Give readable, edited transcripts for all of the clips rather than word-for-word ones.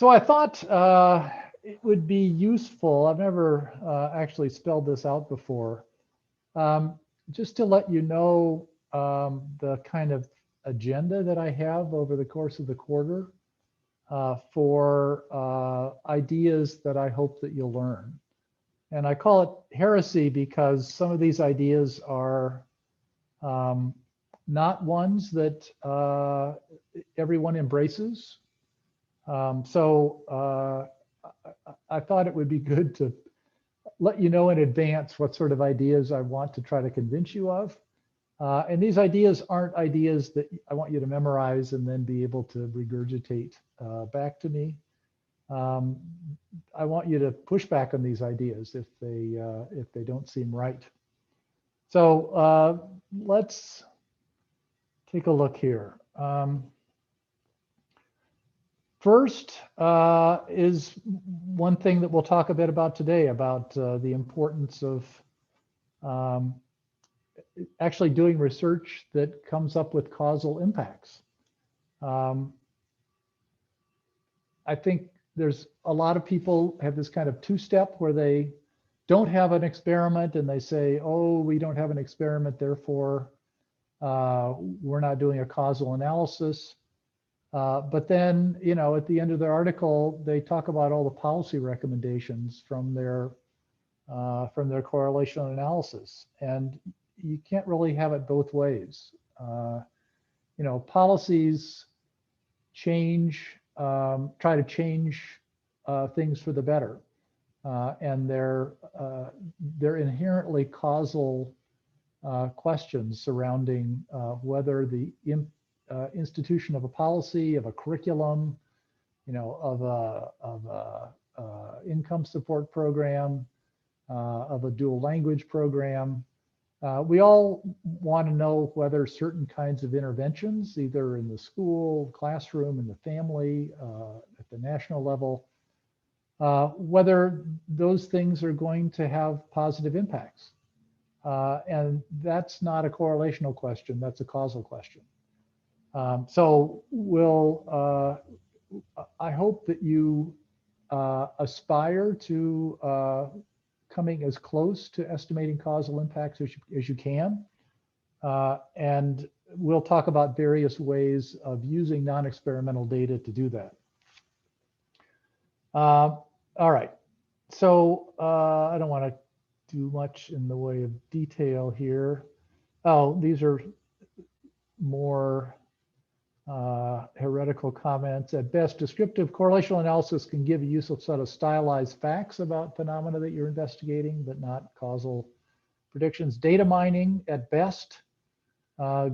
So I thought it would be useful. I've never actually spelled this out before. Just to let you know the kind of agenda that I have over the course of the quarter for ideas that I hope that you'll learn. And I call it heresy because some of these ideas are not ones that everyone embraces. So I thought it would be good to let you know in advance what sort of ideas I want to try to convince you of. And these ideas aren't ideas that I want you to memorize and then be able to regurgitate back to me. I want you to push back on these ideas if they don't seem right. So let's take a look here. First is one thing that we'll talk a bit about today about the importance of actually doing research that comes up with causal impacts. I think there's a lot of people have this kind of two-step where they don't have an experiment and they say, oh, we don't have an experiment, therefore we're not doing a causal analysis. But then, you know, at the end of their article, they talk about all the policy recommendations from their correlational analysis, and you can't really have it both ways. You know, policies change, try to change things for the better, and they're inherently causal questions surrounding whether the institution of a policy, of a curriculum, you know, of a income support program, of a dual language program. We all want to know whether certain kinds of interventions, either in the school, classroom, in the family, at the national level, whether those things are going to have positive impacts. And that's not a correlational question, that's a causal question. So I hope that you aspire to coming as close to estimating causal impacts as you can. And we'll talk about various ways of using non-experimental data to do that. All right, so I don't want to do much in the way of detail here. Oh, these are more heretical comments. At best, descriptive correlational analysis can give a useful set of stylized facts about phenomena that you're investigating, but not causal predictions. Data mining, at best,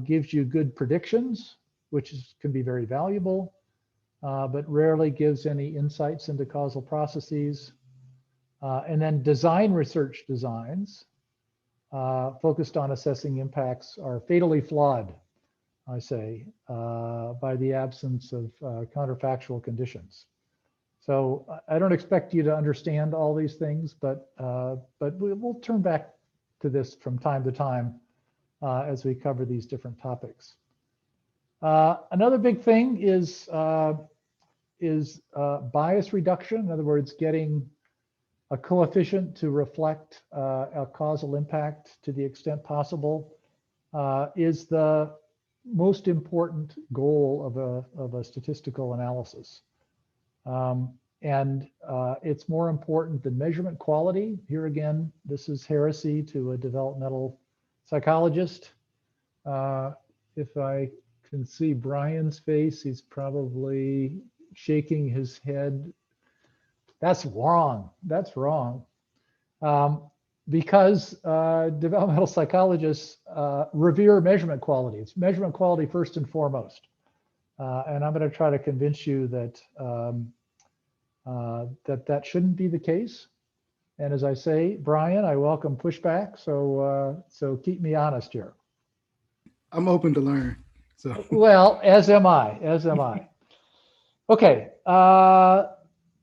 gives you good predictions, which can be very valuable, but rarely gives any insights into causal processes. And then design research designs focused on assessing impacts are fatally flawed, I say, by the absence of counterfactual conditions. So I don't expect you to understand all these things, but we'll turn back to this from time to time as we cover these different topics. Another big thing is bias reduction. In other words, getting a coefficient to reflect a causal impact to the extent possible is the most important goal of a statistical analysis. And it's more important than measurement quality. Here again, this is heresy to a developmental psychologist. If I can see Brian's face, he's probably shaking his head. That's wrong. That's wrong. Because developmental psychologists revere measurement quality. It's measurement quality first and foremost. And I'm going to try to convince you that that shouldn't be the case. And as I say, Brian, I welcome pushback. So keep me honest here. I'm open to learn. So well, as am I. As am I. Okay.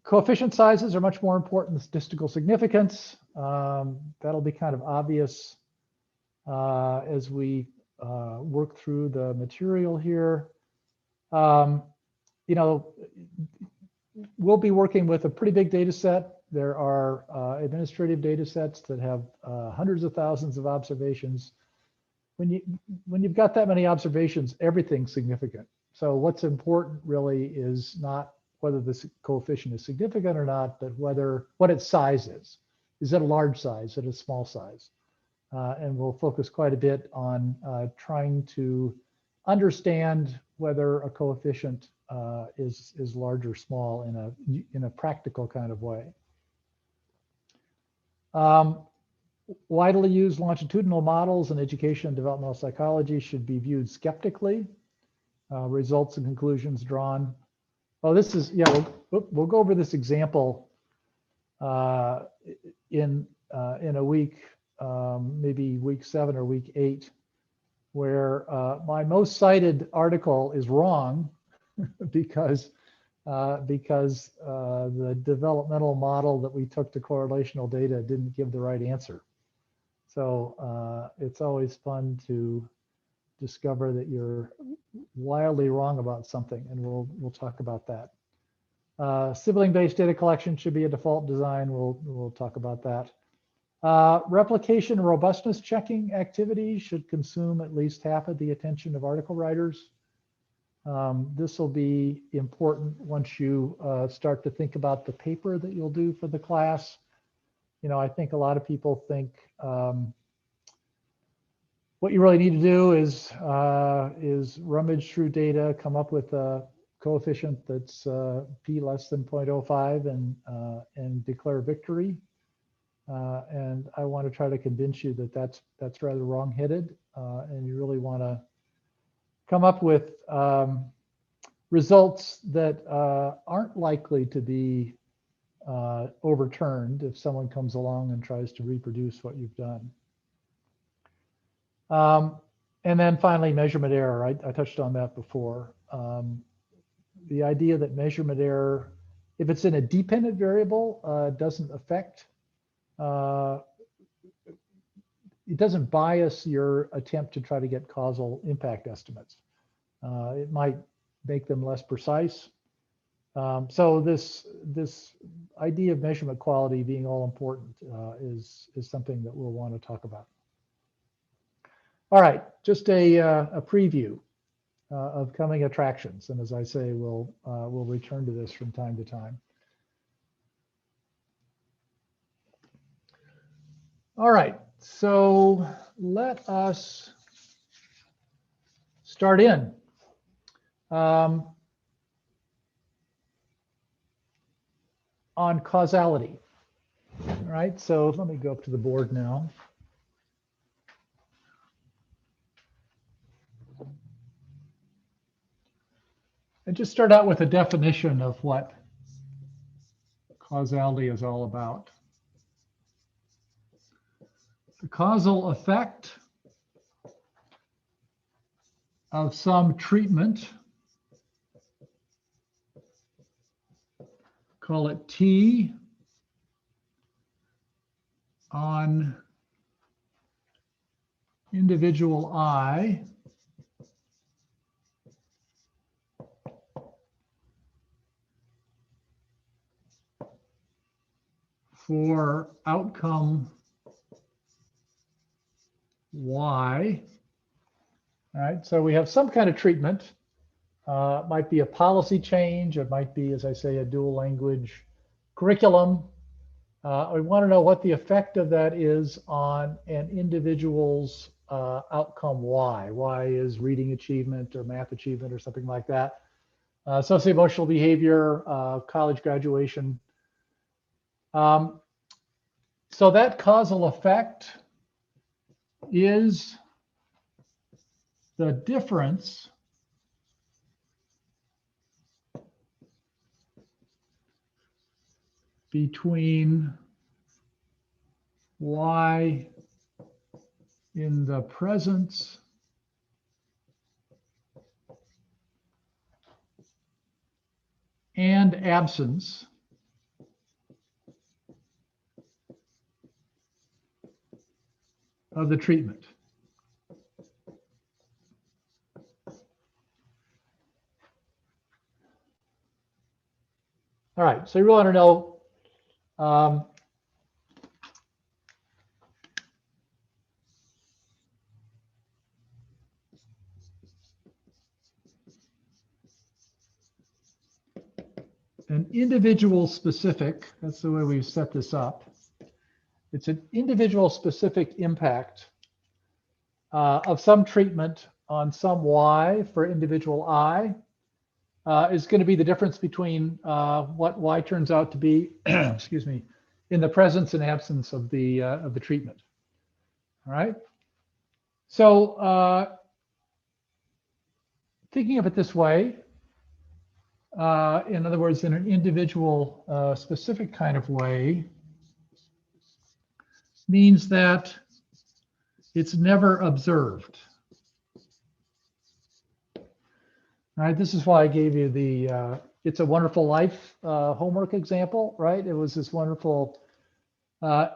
Coefficient sizes are much more important than statistical significance. That'll be kind of obvious as we work through the material here. You know, we'll be working with a pretty big data set. There are administrative data sets that have hundreds of thousands of observations. When you've got that many observations, everything's significant. So what's important really is not whether this coefficient is significant or not, but what its size is. Is it a large size? Is it a small size? And we'll focus quite a bit on trying to understand whether a coefficient is large or small in a practical kind of way. Widely used longitudinal models in education and developmental psychology should be viewed skeptically. Results and conclusions drawn. Oh, this is, yeah, we'll go over this example in a week, maybe week 7 or week 8, where my most cited article is wrong because the developmental model that we took to correlational data didn't give the right answer. So it's always fun to discover that you're wildly wrong about something, and we'll talk about that. Sibling-based data collection should be a default design. We'll talk about that. Replication and robustness checking activities should consume at least half of the attention of article writers. This will be important once you start to think about the paper that you'll do for the class. You know, I think a lot of people think what you really need to do is rummage through data, come up with a coefficient that's p less than 0.05 and declare victory. And I want to try to convince you that that's rather wrong-headed, and you really want to come up with results that aren't likely to be overturned if someone comes along and tries to reproduce what you've done. And then finally, measurement error. I touched on that before. The idea that measurement error, if it's in a dependent variable, doesn't affect, it doesn't bias your attempt to try to get causal impact estimates. It might make them less precise. So this idea of measurement quality being all important is something that we'll want to talk about. All right, just a preview of coming attractions, and as I say, we'll return to this from time to time. All right, so let us start in. On causality. All right, so let me go up to the board now. And just start out with a definition of what causality is all about. The causal effect of some treatment, call it T, on individual I, for outcome Y. All right, so we have some kind of treatment. It might be a policy change. It might be, as I say, a dual language curriculum. We want to know what the effect of that is on an individual's outcome Y. Y is reading achievement or math achievement or something like that. Socio-emotional behavior, college graduation. So that causal effect is the difference between Y in the presence and absence of the treatment. All right, so you really want to know um, an individual specific, that's the way we've set this up. It's an individual specific impact of some treatment on some Y for individual I is going to be the difference between what Y turns out to be, excuse me, in the presence and absence of the treatment. All right. So thinking of it this way, in other words, in an individual specific kind of way, means that it's never observed. All right, this is why I gave you the It's a Wonderful Life homework example, right? It was this wonderful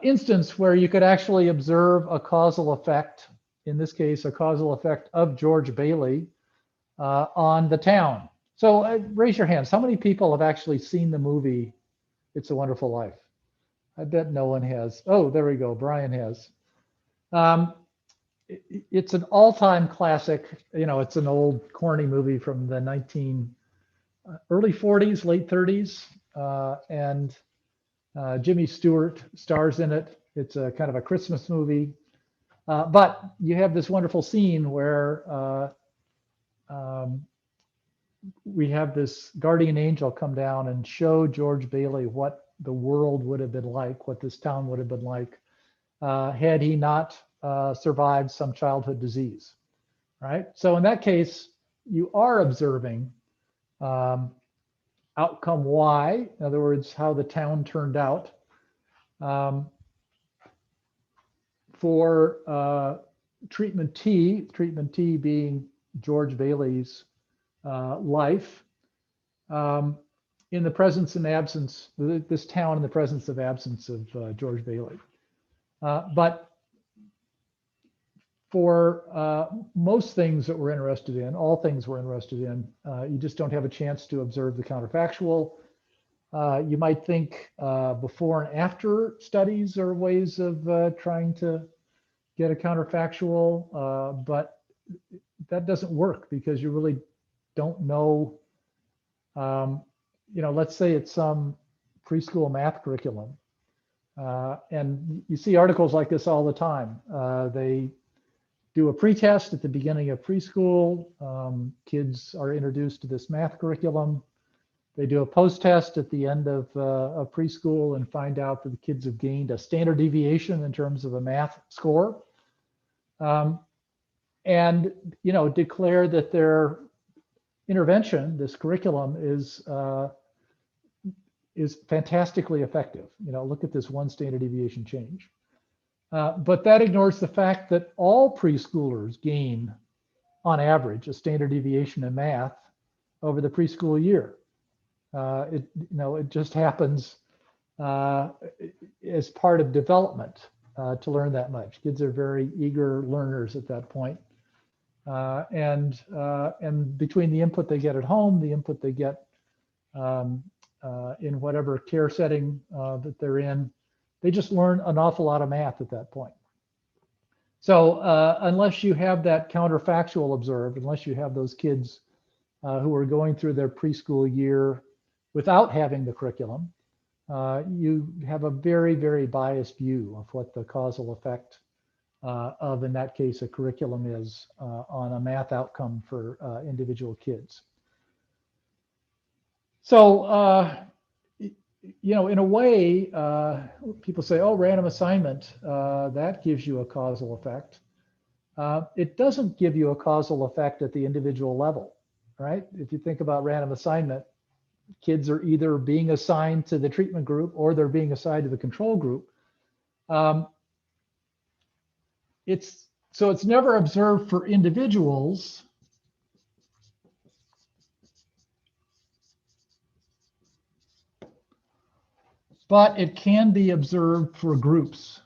instance where you could actually observe a causal effect, in this case, a causal effect of George Bailey on the town. So raise your hands. How many people have actually seen the movie It's a Wonderful Life? I bet no one has. Oh, there we go. Brian has. It's an all-time classic. You know, it's an old corny movie from the early 40s, late 30s, and Jimmy Stewart stars in it. It's a kind of a Christmas movie, but you have this wonderful scene where we have this guardian angel come down and show George Bailey what the world would have been like, what this town would have been like, had he not survived some childhood disease, right? So in that case, you are observing outcome Y, in other words, how the town turned out. For treatment T being George Bailey's life, in the presence and absence, this town in the presence of absence of George Bailey. But for most things that we're interested in, all things we're interested in, you just don't have a chance to observe the counterfactual. You might think before and after studies are ways of trying to get a counterfactual, but that doesn't work because you really don't know. Let's say it's some preschool math curriculum, and you see articles like this all the time. They do a pretest at the beginning of preschool. Kids are introduced to this math curriculum. They do a post-test at the end of preschool and find out that the kids have gained a standard deviation in terms of a math score. And declare that their intervention, this curriculum, is fantastically effective. Look at this one standard deviation change. But that ignores the fact that all preschoolers gain, on average, a standard deviation in math over the preschool year. It just happens as part of development to learn that much. Kids are very eager learners at that point. And between the input they get at home, the input they get in whatever care setting that they're in, they just learn an awful lot of math at that point. So unless you have that counterfactual observed, unless you have those kids who are going through their preschool year without having the curriculum, you have a very, very biased view of what the causal effect of, in that case, a curriculum is on a math outcome for individual kids. So, in a way, people say, oh, random assignment, that gives you a causal effect. It doesn't give you a causal effect at the individual level, right? If you think about random assignment, kids are either being assigned to the treatment group or they're being assigned to the control group. So it's never observed for individuals. But it can be observed for groups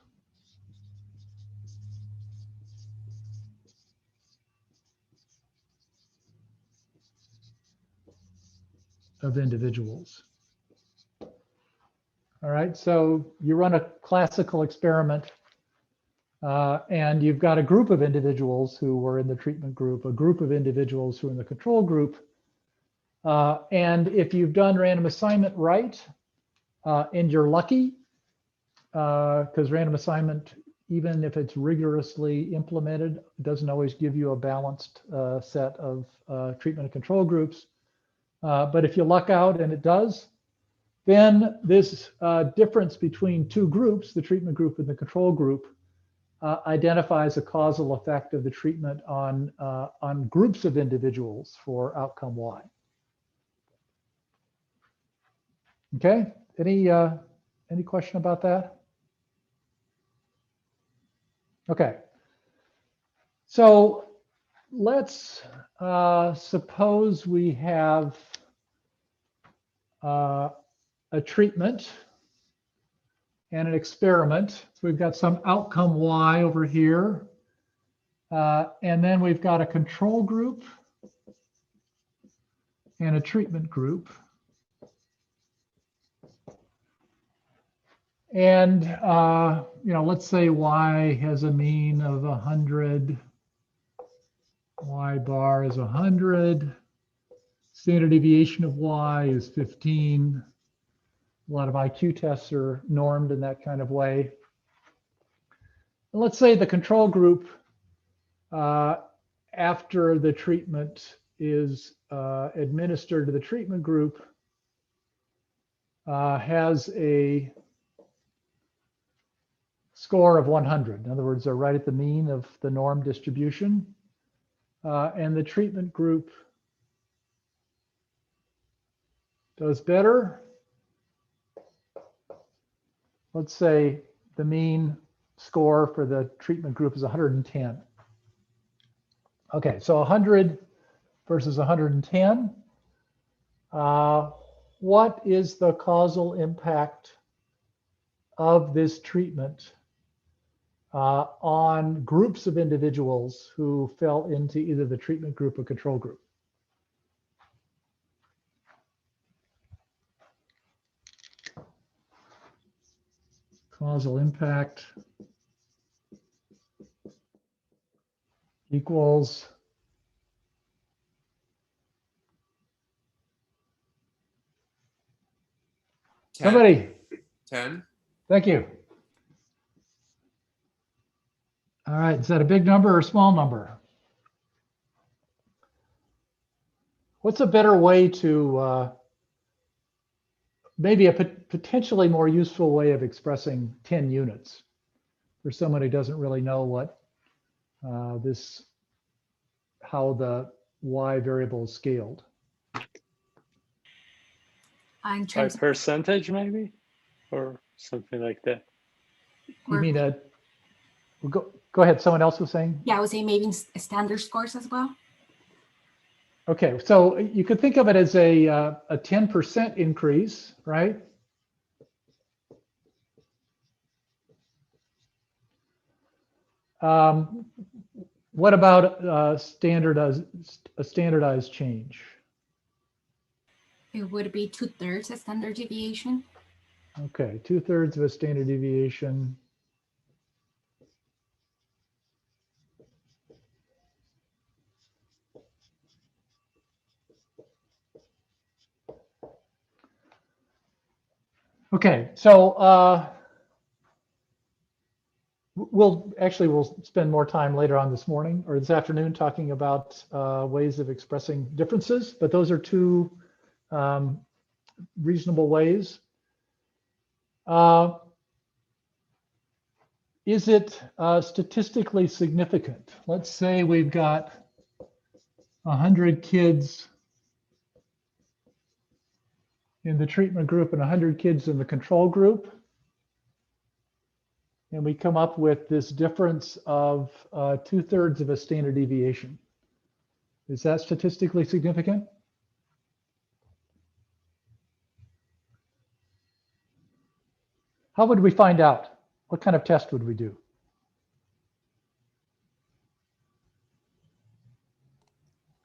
of individuals. All right, so you run a classical experiment and you've got a group of individuals who were in the treatment group, a group of individuals who are in the control group. And if you've done random assignment right, and you're lucky, because random assignment, even if it's rigorously implemented, doesn't always give you a balanced set of treatment and control groups. But if you luck out and it does, then this difference between two groups, the treatment group and the control group, identifies a causal effect of the treatment on groups of individuals for outcome Y. Okay, any question about that? Okay, so let's suppose we have a treatment and an experiment. So we've got some outcome Y over here. And then we've got a control group and a treatment group. And, let's say Y has a mean of 100. Y bar is 100. Standard deviation of Y is 15. A lot of IQ tests are normed in that kind of way. And let's say the control group, after the treatment is administered to the treatment group, has a score of 100. In other words, they're right at the mean of the norm distribution. And the treatment group does better. Let's say the mean score for the treatment group is 110. Okay, so 100 versus 110. What is the causal impact of this treatment on groups of individuals who fell into either the treatment group or control group? Causal impact equals somebody. 10. Thank you. All right, is that a big number or a small number? What's a better way to, maybe a potentially more useful way of expressing 10 units for someone who doesn't really know what how the Y variable is scaled? In By terms of, percentage, maybe, or something like that. You mean go ahead, someone else was saying? yeah, I would say maybe standard scores as well. Okay, so you could think of it as a 10% increase, right? What about a standardized change? It would be 2/3 a standard deviation. Okay, 2/3 of a standard deviation. Okay, so we'll spend more time later on this morning or this afternoon talking about ways of expressing differences, but those are two reasonable ways. Is it statistically significant? Let's say we've got 100 kids in the treatment group and 100 kids in the control group. And we come up with this difference of 2/3 of a standard deviation. Is that statistically significant? How would we find out? What kind of test would we do?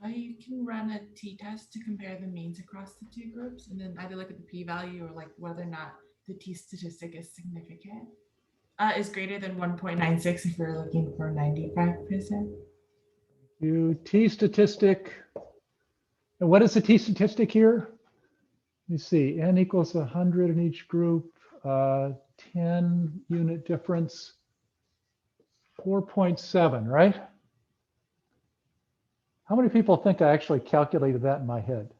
You can run a t-test to compare the means across the two groups and then either look at the p-value or like whether or not the t statistic is significant. Is greater than 1.96 if we're looking for 95%. T statistic. And what is the T statistic here? Let me see. N equals 100 in each group. 10 unit difference. 4.7, right? How many people think I actually calculated that in my head?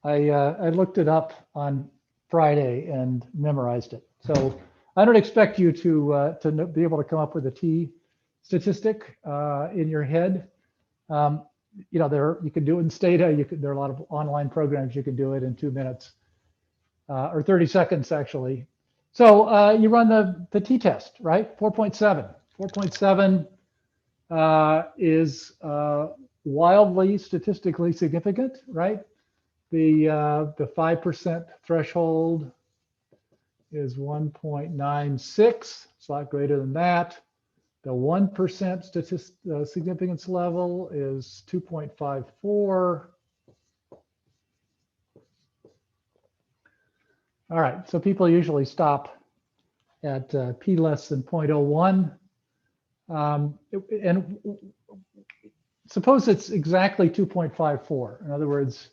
I looked it up on Friday and memorized it. So I don't expect you to be able to come up with a T statistic in your head. You know, you can do it in Stata. There are a lot of online programs you can do it in 2 minutes or 30 seconds actually. So you run the t-test, right? 4.7. 4.7 is wildly statistically significant, right? The 5% threshold is 1.96. It's a lot greater than that. The 1% significance level is 2.54. All right, so people usually stop at p less than 0.01. And suppose it's exactly 2.54. In other words,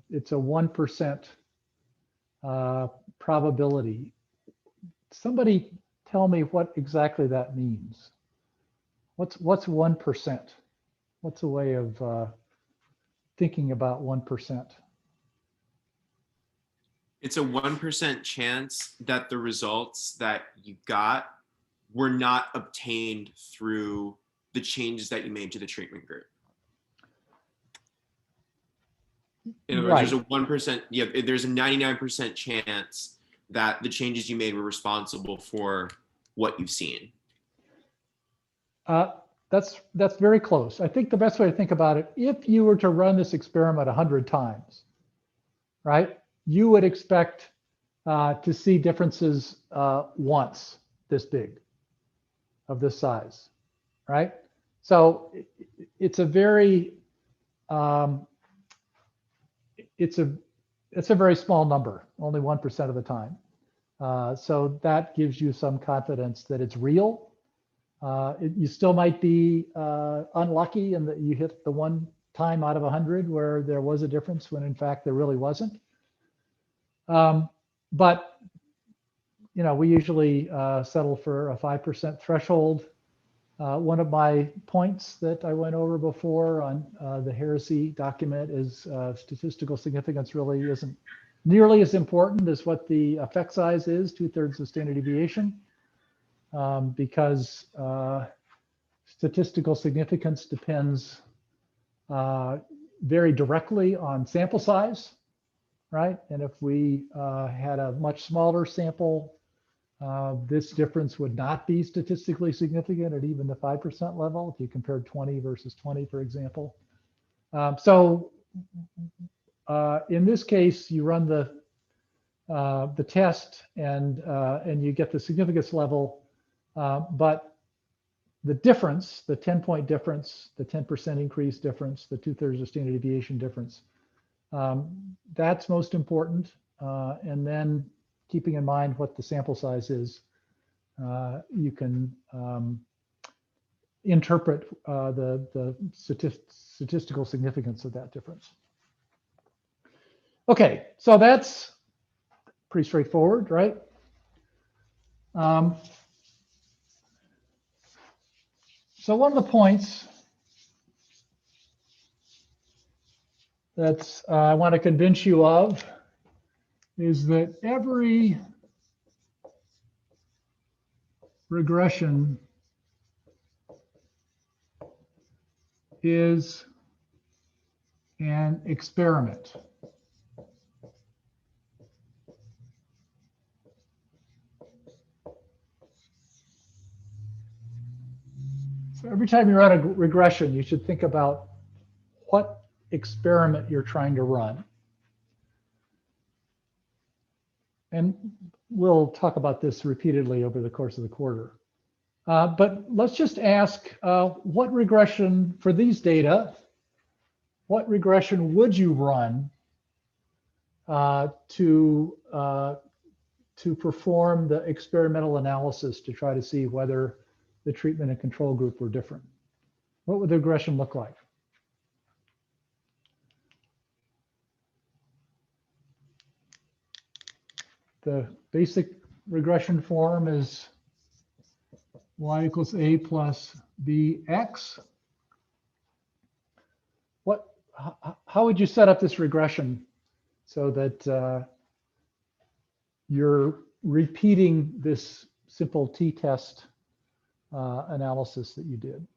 it's a 1% probability. Somebody tell me what exactly that means. What's 1%? What's a way of thinking about 1%? It's a 1% chance that the results that you got were not obtained through the changes that you made to the treatment group. In other words, there's a 1%, yeah, there's a 99% chance that the changes you made were responsible for what you've seen. That's very close. I think the best way to think about it, if you were to run this experiment 100 times, right, you would expect to see differences once this big, of this size, right? So it's a very it's a very small number, only 1% of the time. So that gives you some confidence that it's real. You still might be unlucky in that you hit the one time out of 100 where there was a difference when in fact there really wasn't. But you know, we usually settle for a 5% threshold. One of my points that I went over before on the heresy document is statistical significance really isn't nearly as important as what the effect size is, 2/3 of standard deviation, because statistical significance depends very directly on sample size, right? And if we had a much smaller sample, this difference would not be statistically significant at even the 5% level if you compared 20 versus 20, for example. So in this case, you run the test and you get the significance level, but the difference, the 10-point difference, the 10% increase difference, the 2/3 of standard deviation difference, that's most important. And then keeping in mind what the sample size is, you can interpret the statistical significance of that difference. Okay, so that's pretty straightforward, right? So one of the points that I want to convince you of is that every regression is an experiment. So every time you run a regression, you should think about what experiment you're trying to run. And we'll talk about this repeatedly over the course of the quarter. But let's just ask what regression for these data, what regression would you run to perform the experimental analysis to try to see whether the treatment and control group were different. What would the regression look like? The basic regression form is y equals a plus bx. How would you set up this regression so that you're repeating this simple t-test analysis that you did?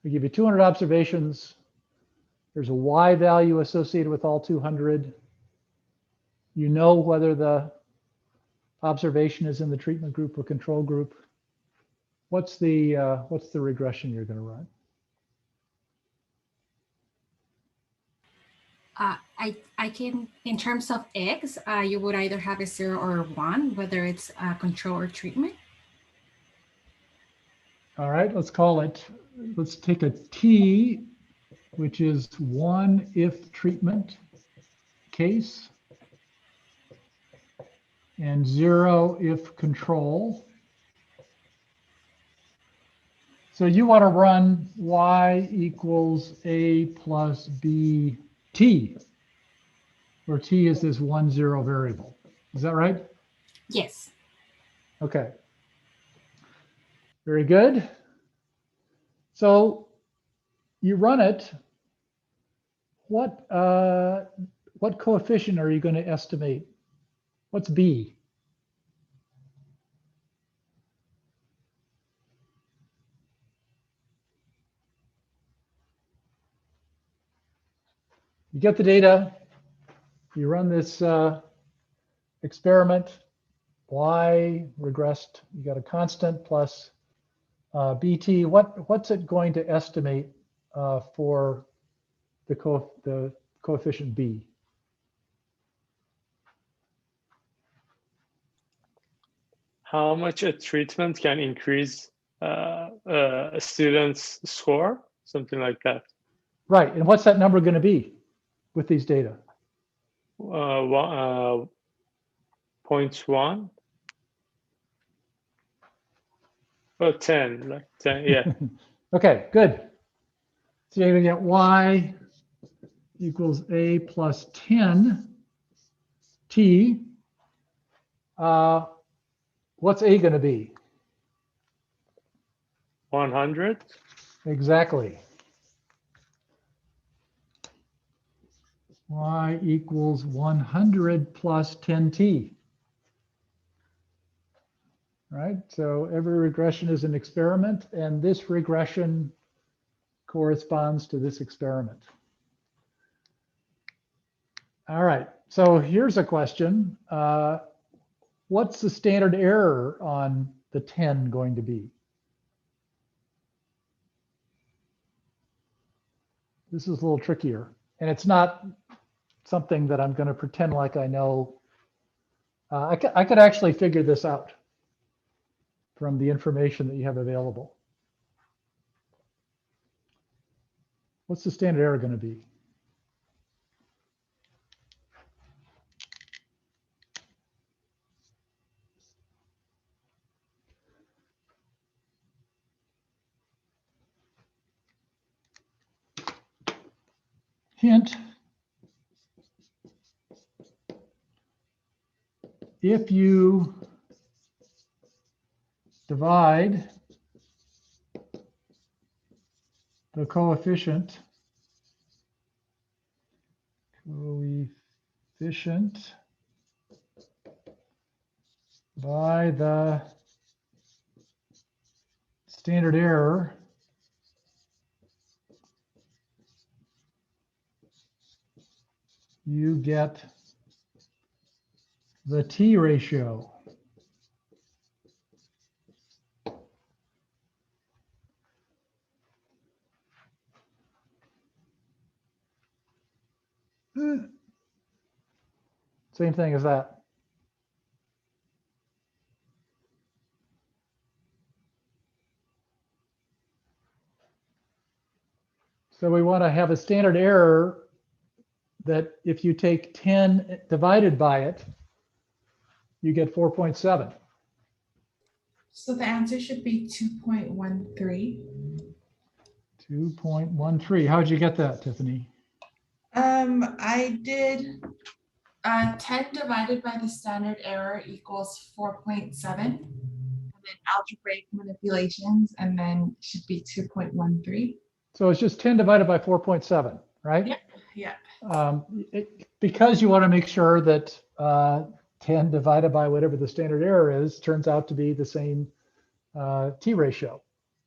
I give you 200 observations. There's a y value associated with all 200. You know whether the observation is in the treatment group or control group. What's the regression you're going to run? I can, in terms of X, you would either have a 0 or a 1, whether it's control or treatment. All right, let's call it, let's take a T, which is 1 if treatment case, and 0 if control. So you want to run y equals a plus b t, where t is this 1, 0 variable. Is that right? Yes. Okay. Very good. So you run it. What coefficient are you going to estimate? What's b? You get the data, you run this experiment, y regressed, you got a constant plus bt. What's it going to estimate for the coefficient b? How much a treatment can increase a student's score? Something like that. Right, and what's that number going to be with these data? 0.1. Oh, 10, like 10, yeah. Okay, good. So you're going to get y equals a plus 10 t. What's a going to be? 100. Exactly. Y equals 100 plus 10t. Right, so every regression is an experiment, and this regression corresponds to this experiment. All right, so here's a question. What's the standard error on the 10 going to be? This is a little trickier, and it's not something that I'm going to pretend like I know. I could actually figure this out from the information that you have available. What's the standard error going to be? Hint, if you divide the coefficient by the standard error, you get the t ratio. Same thing as that. So we want to have a standard error that if you take 10 divided by it, you get 4.7. So the answer should be 2.13. 2.13. How'd you get that, Tiffany? I did 10 divided by the standard error equals 4.7. And then algebraic manipulations, and then should be 2.13. So it's just 10 divided by 4.7, right? Yeah. Yeah. Because you want to make sure that 10 divided by whatever the standard error is turns out to be the same t ratio,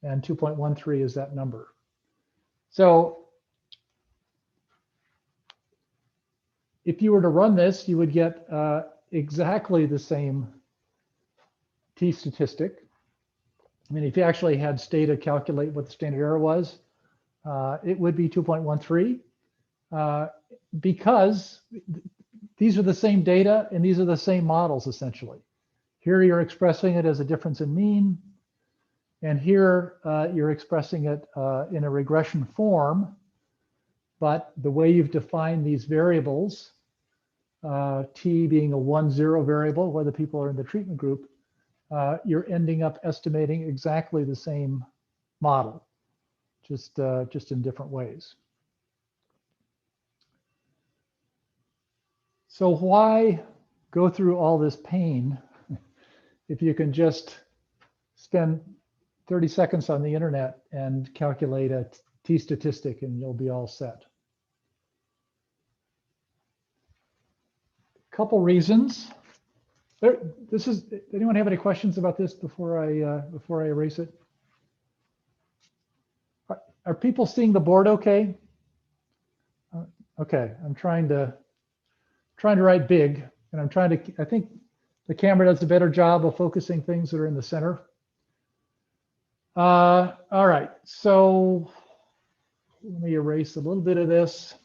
and 2.13 is that number. So if you were to run this, you would get exactly the same t statistic. I mean, if you actually had Stata calculate what the standard error was, it would be 2.13 because these are the same data and these are the same models essentially. Here you're expressing it as a difference in mean, and here you're expressing it in a regression form. But the way you've defined these variables, t being a 1-0 variable, whether people are in the treatment group, you're ending up estimating exactly the same model, just in different ways. So why go through all this pain if you can just spend 30 seconds on the internet and calculate a t statistic and you'll be all set? Couple reasons. Anyone have any questions about this before I erase it? Are people seeing the board okay? Okay, I'm trying to write big, and I think the camera does a better job of focusing things that are in the center. All right, so let me erase a little bit of this.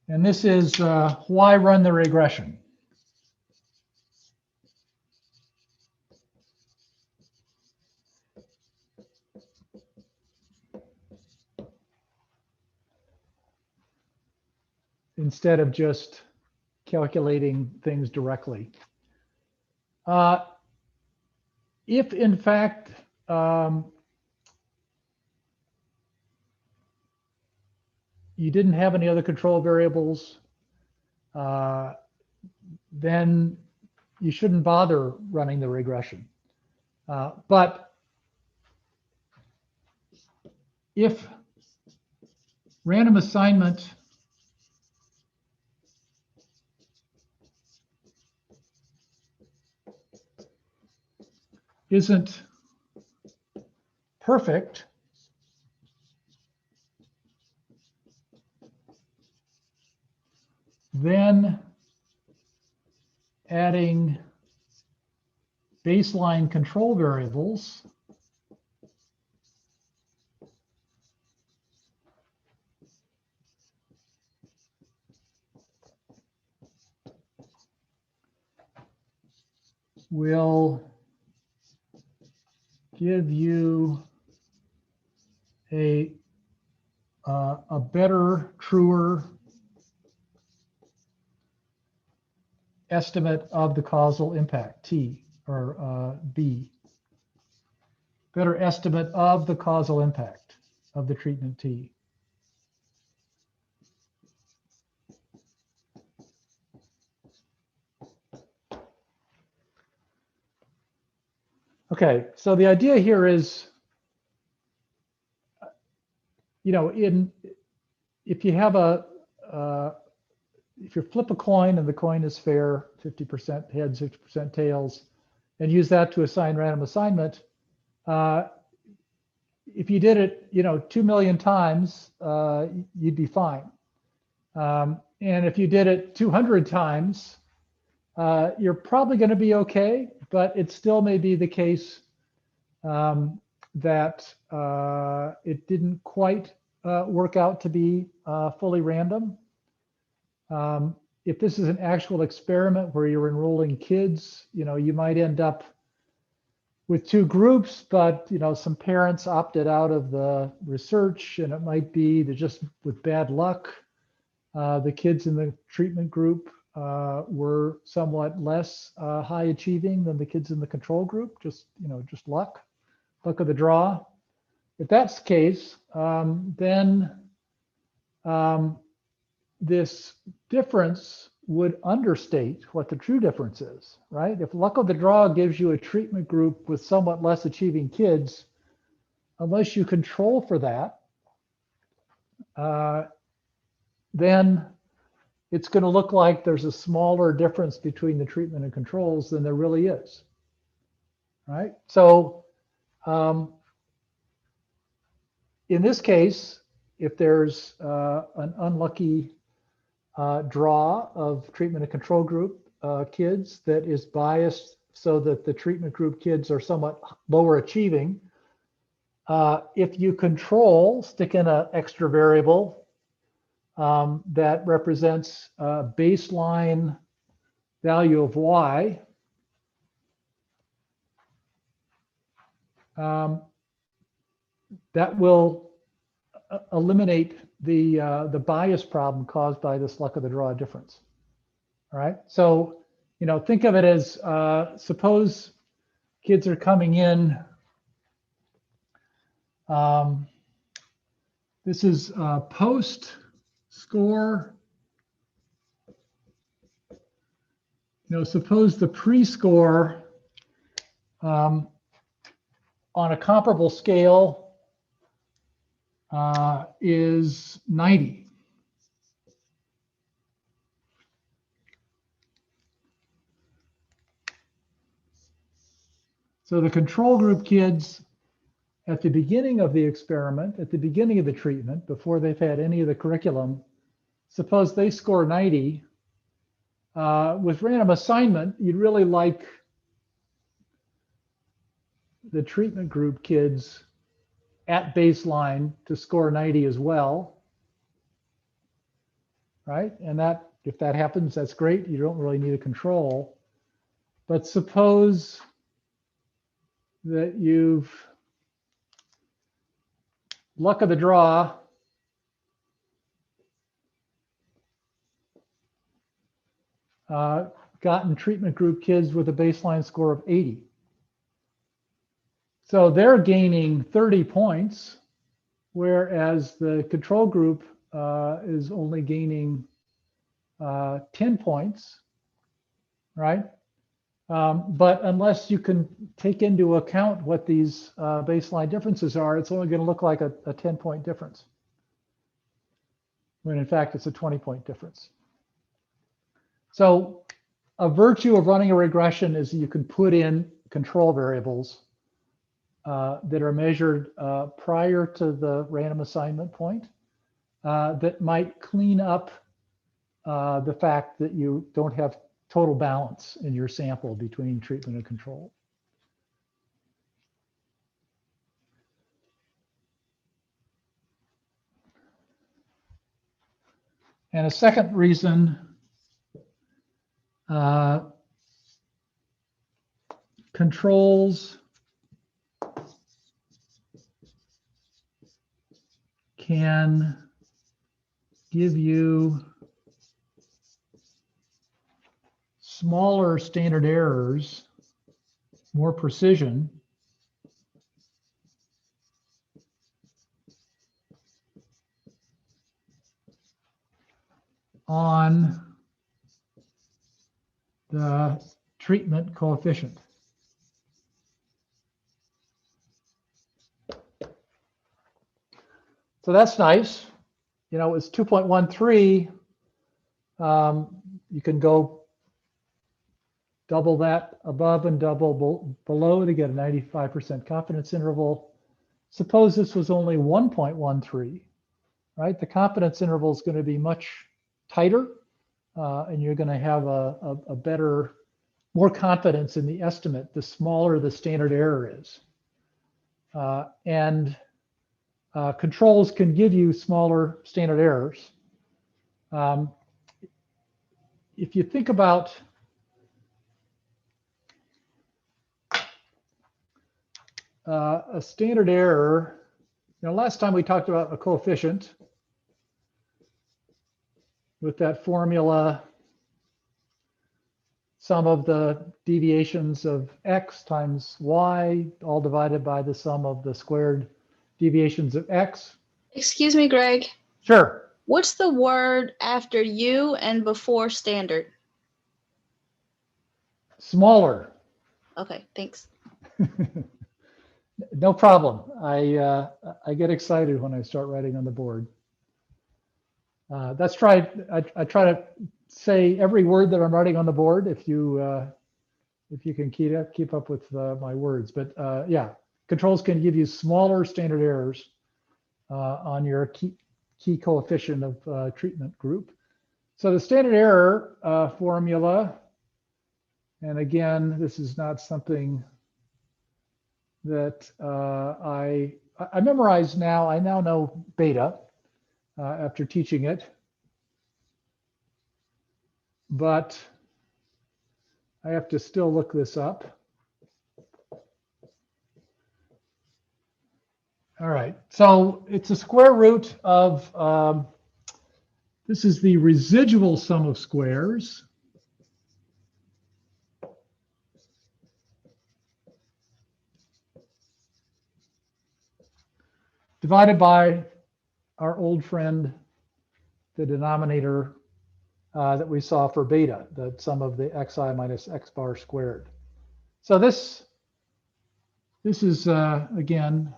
And this is why run the regression. Instead of just calculating things directly. If in fact you didn't have any other control variables, then you shouldn't bother running the regression. But if random assignment isn't perfect, then adding baseline control variables will give you a better, truer estimate of the causal impact, T or B. Better estimate of the causal impact of the treatment, T. Okay, so the idea here is, if you have if you flip a coin and the coin is fair, 50% heads, 50% tails, and use that to assign random assignment, if you did it, 2 million times, you'd be fine. And if you did it 200 times, you're probably going to be okay, but it still may be the case that it didn't quite work out to be fully random. if this is an actual experiment where you're enrolling kids, you might end up with two groups, but some parents opted out of the research, and it might be that just with bad luck, the kids in the treatment group were somewhat less high achieving than the kids in the control group. Just luck of the draw. If that's the case, then this difference would understate what the true difference is, right? If luck of the draw gives you a treatment group with somewhat less achieving kids, unless you control for that, then it's going to look like there's a smaller difference between the treatment and controls than there really is, right? So in this case, if there's an unlucky draw of treatment and control group kids that is biased so that the treatment group kids are somewhat lower achieving, if you control, stick in an extra variable that represents a baseline value of y, that will eliminate the bias problem caused by this luck of the draw difference. All right. So, think of it as suppose kids are coming in. This is post score. Suppose the pre-score on a comparable scale is 90. So the control group kids at the beginning of the experiment, at the beginning of the treatment, before they've had any of the curriculum, suppose they score 90. With random assignment, you'd really like the treatment group kids at baseline to score 90 as well, right? And that, if that happens, that's great. You don't really need a control. But suppose that you've luck of the draw gotten treatment group kids with a baseline score of 80. So they're gaining 30 points, whereas the control group is only gaining 10 points, right? But unless you can take into account what these baseline differences are, it's only going to look like a 10-point difference, when in fact it's a 20-point difference. So a virtue of running a regression is you can put in control variables that are measured prior to the random assignment point that might clean up the fact that you don't have total balance in your sample between treatment and control. And a second reason controls can give you smaller standard errors, more precision, on the treatment coefficient. So that's nice. It's 2.13. You can go double that above and double below to get a 95% confidence interval. Suppose this was only 1.13, right? The confidence interval is going to be much tighter, and you're going to have a better, more confidence in the estimate the smaller the standard error is. Controls can give you smaller standard errors. if you think about a standard error, last time we talked about a coefficient with that formula, sum of the deviations of x times y, all divided by the sum of the squared deviations of x. Excuse me, Greg. Sure. What's the word after U and before standard? Smaller. Okay, thanks. No problem. I get excited when I start writing on the board. That's try. I try to say every word that I'm writing on the board. If you can keep up with my words, but yeah, controls can give you smaller standard errors on your key coefficient of treatment group. So the standard error formula, and again, this is not something that I memorized now. I now know beta after teaching it, but I have to still look this up. All right, so it's a square root of, this is the residual sum of squares. Divided by our old friend, the denominator that we saw for beta, the sum of the xi minus x bar squared. So this is, again,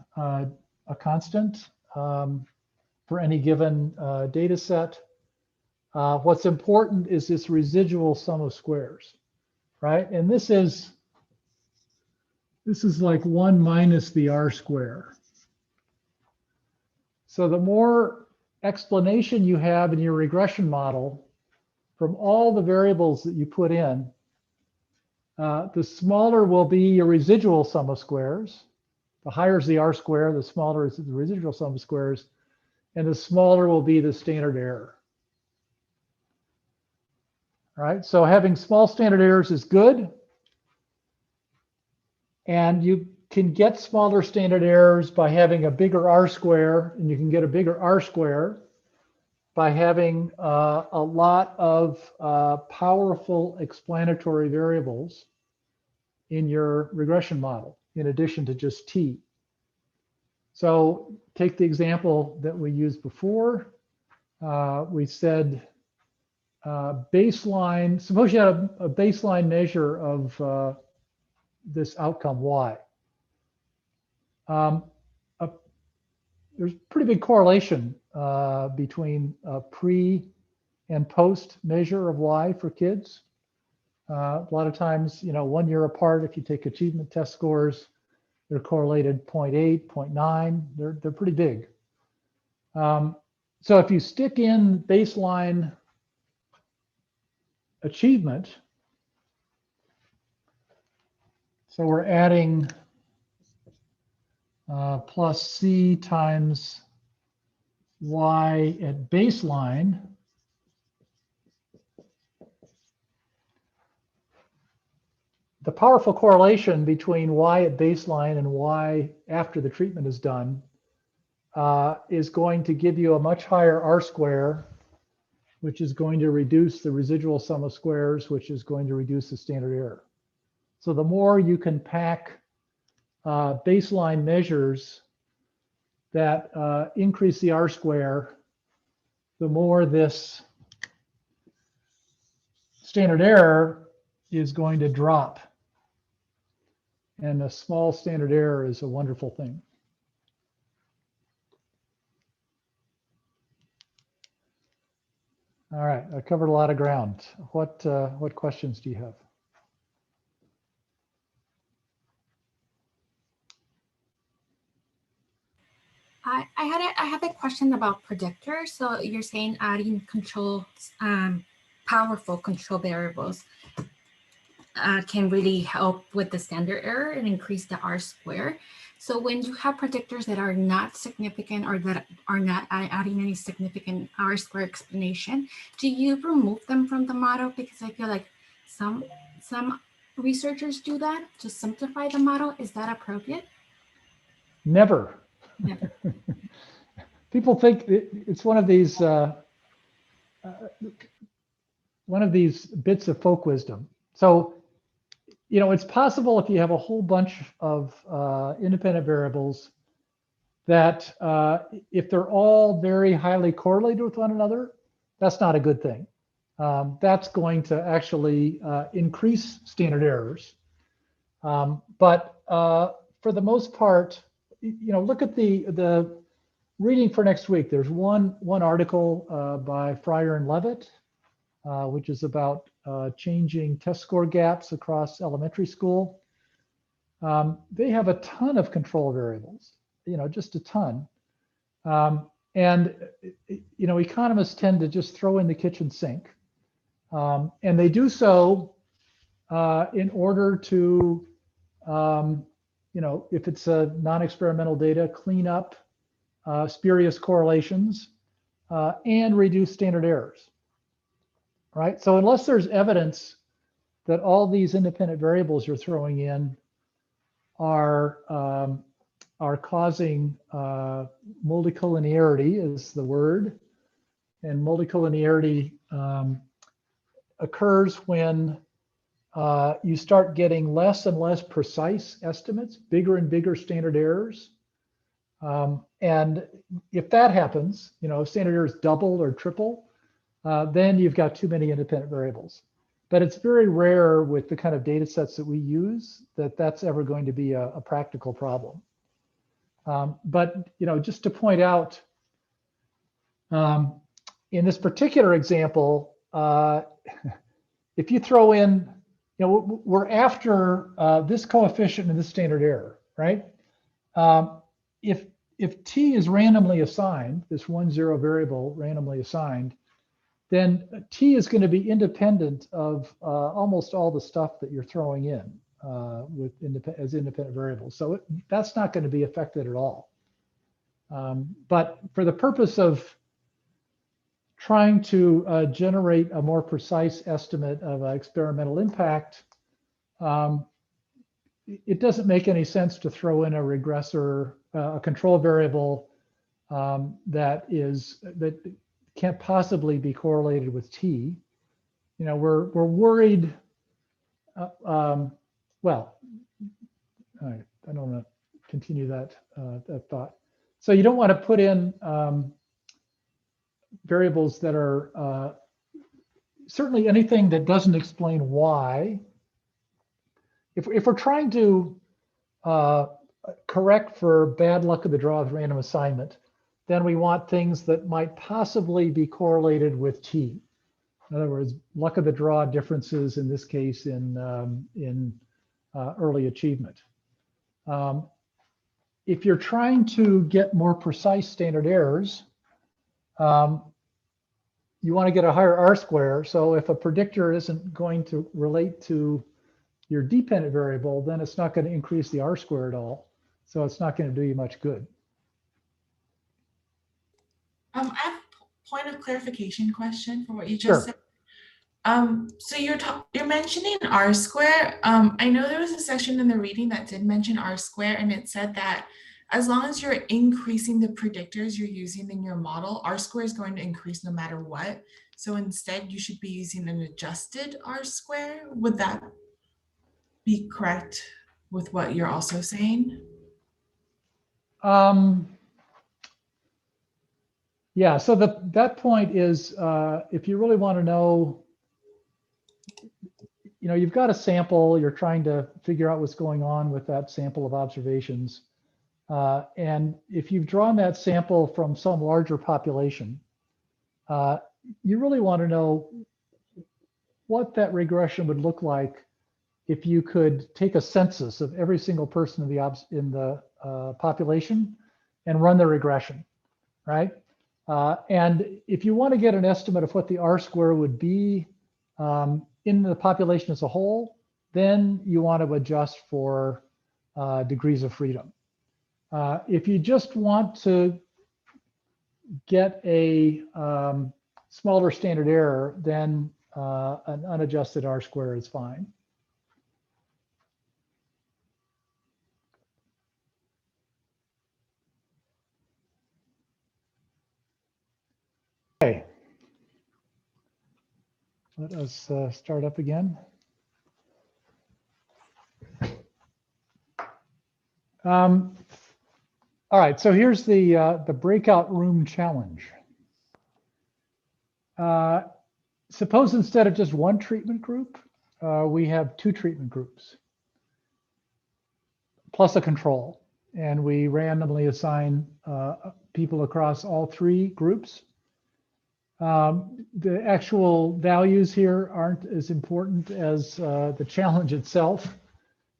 a constant for any given data set. What's important is this residual sum of squares, right? And this is like 1 minus the r square. So the more explanation you have in your regression model from all the variables that you put in, the smaller will be your residual sum of squares. The higher is the r square, the smaller is the residual sum of squares, and the smaller will be the standard error. All right, so having small standard errors is good. And you can get smaller standard errors by having a bigger r square, and you can get a bigger r square by having a lot of powerful explanatory variables in your regression model, in addition to just t. So take the example that we used before. We said baseline, suppose you had a baseline measure of this outcome y. There's pretty big correlation between pre and post measure of y for kids. A lot of times, 1 year apart, if you take achievement test scores, they're correlated 0.8, 0.9. They're pretty big. So if you stick in baseline achievement, so we're adding plus c times y at baseline. The powerful correlation between y at baseline and y after the treatment is done is going to give you a much higher r square, which is going to reduce the residual sum of squares, which is going to reduce the standard error. So the more you can pack baseline measures that increase the r square, the more this standard error is going to drop. And a small standard error is a wonderful thing. All right, I covered a lot of ground. What questions do you have? I have a question about predictors. So you're saying adding powerful control variables. can really help with the standard error and increase the R square. So when you have predictors that are not significant or that are not adding any significant R square explanation, do you remove them from the model? Because I feel like some researchers do that to simplify the model. Is that appropriate? Never. Never. People think it's one of these bits of folk wisdom. So, you know, it's possible if you have a whole bunch of independent variables that if they're all very highly correlated with one another, that's not a good thing. That's going to actually increase standard errors. But for the most part, you know, look at the reading for next week. There's one article by Fryer and Levitt, which is about changing test score gaps across elementary school. They have a ton of control variables, you know, just a ton. And, you know, economists tend to just throw in the kitchen sink. And they do so in order to, you know, if it's a non-experimental data, clean up spurious correlations and reduce standard errors. Right? So unless there's evidence that all these independent variables you're throwing in are causing multicollinearity is the word, and multicollinearity occurs when you start getting less and less precise estimates, bigger and bigger standard errors. And if that happens, you know, if standard errors double or triple, then you've got too many independent variables. But it's very rare with the kind of data sets that we use that that's ever going to be a practical problem. But, you know, just to point out, in this particular example, if you throw in, you know, we're after this coefficient and this standard error, right? If t is randomly assigned, this 1, 0 variable randomly assigned, then t is going to be independent of almost all the stuff that you're throwing in as independent variables. So that's not going to be affected at all. But for the purpose of trying to generate a more precise estimate of experimental impact, it doesn't make any sense to throw in a regressor, a control variable that can't possibly be correlated with t. You know, we're worried. Well, all right, I don't want to continue that thought. So you don't want to put in variables that are certainly anything that doesn't explain why. If we're trying to correct for bad luck of the draw with random assignment, then we want things that might possibly be correlated with t. In other words, luck of the draw differences, in this case, in early achievement. If you're trying to get more precise standard errors, you want to get a higher R square. So if a predictor isn't going to relate to your dependent variable, then it's not going to increase the R square at all. So it's not going to do you much good. I have a point of clarification question for what you just said. So you're mentioning R square. I know there was a section in the reading that did mention R square, and it said that as long as you're increasing the predictors you're using in your model, R square is going to increase no matter what. So instead, you should be using an adjusted R square. Would that be correct with what you're also saying? Yeah, so that point is, if you really want to know, you know, you've got a sample, you're trying to figure out what's going on with that sample of observations. And if you've drawn that sample from some larger population, you really want to know what that regression would look like if you could take a census of every single person in the population and run the regression, right? And if you want to get an estimate of what the R square would be in the population as a whole, then you want to adjust for degrees of freedom. If you just want to get a smaller standard error, then an unadjusted R-square is fine. Okay. Let us start up again. All right, so here's the breakout room challenge. Suppose instead of just one treatment group, we have two treatment groups plus a control, and we randomly assign people across all three groups. The actual values here aren't as important as the challenge itself.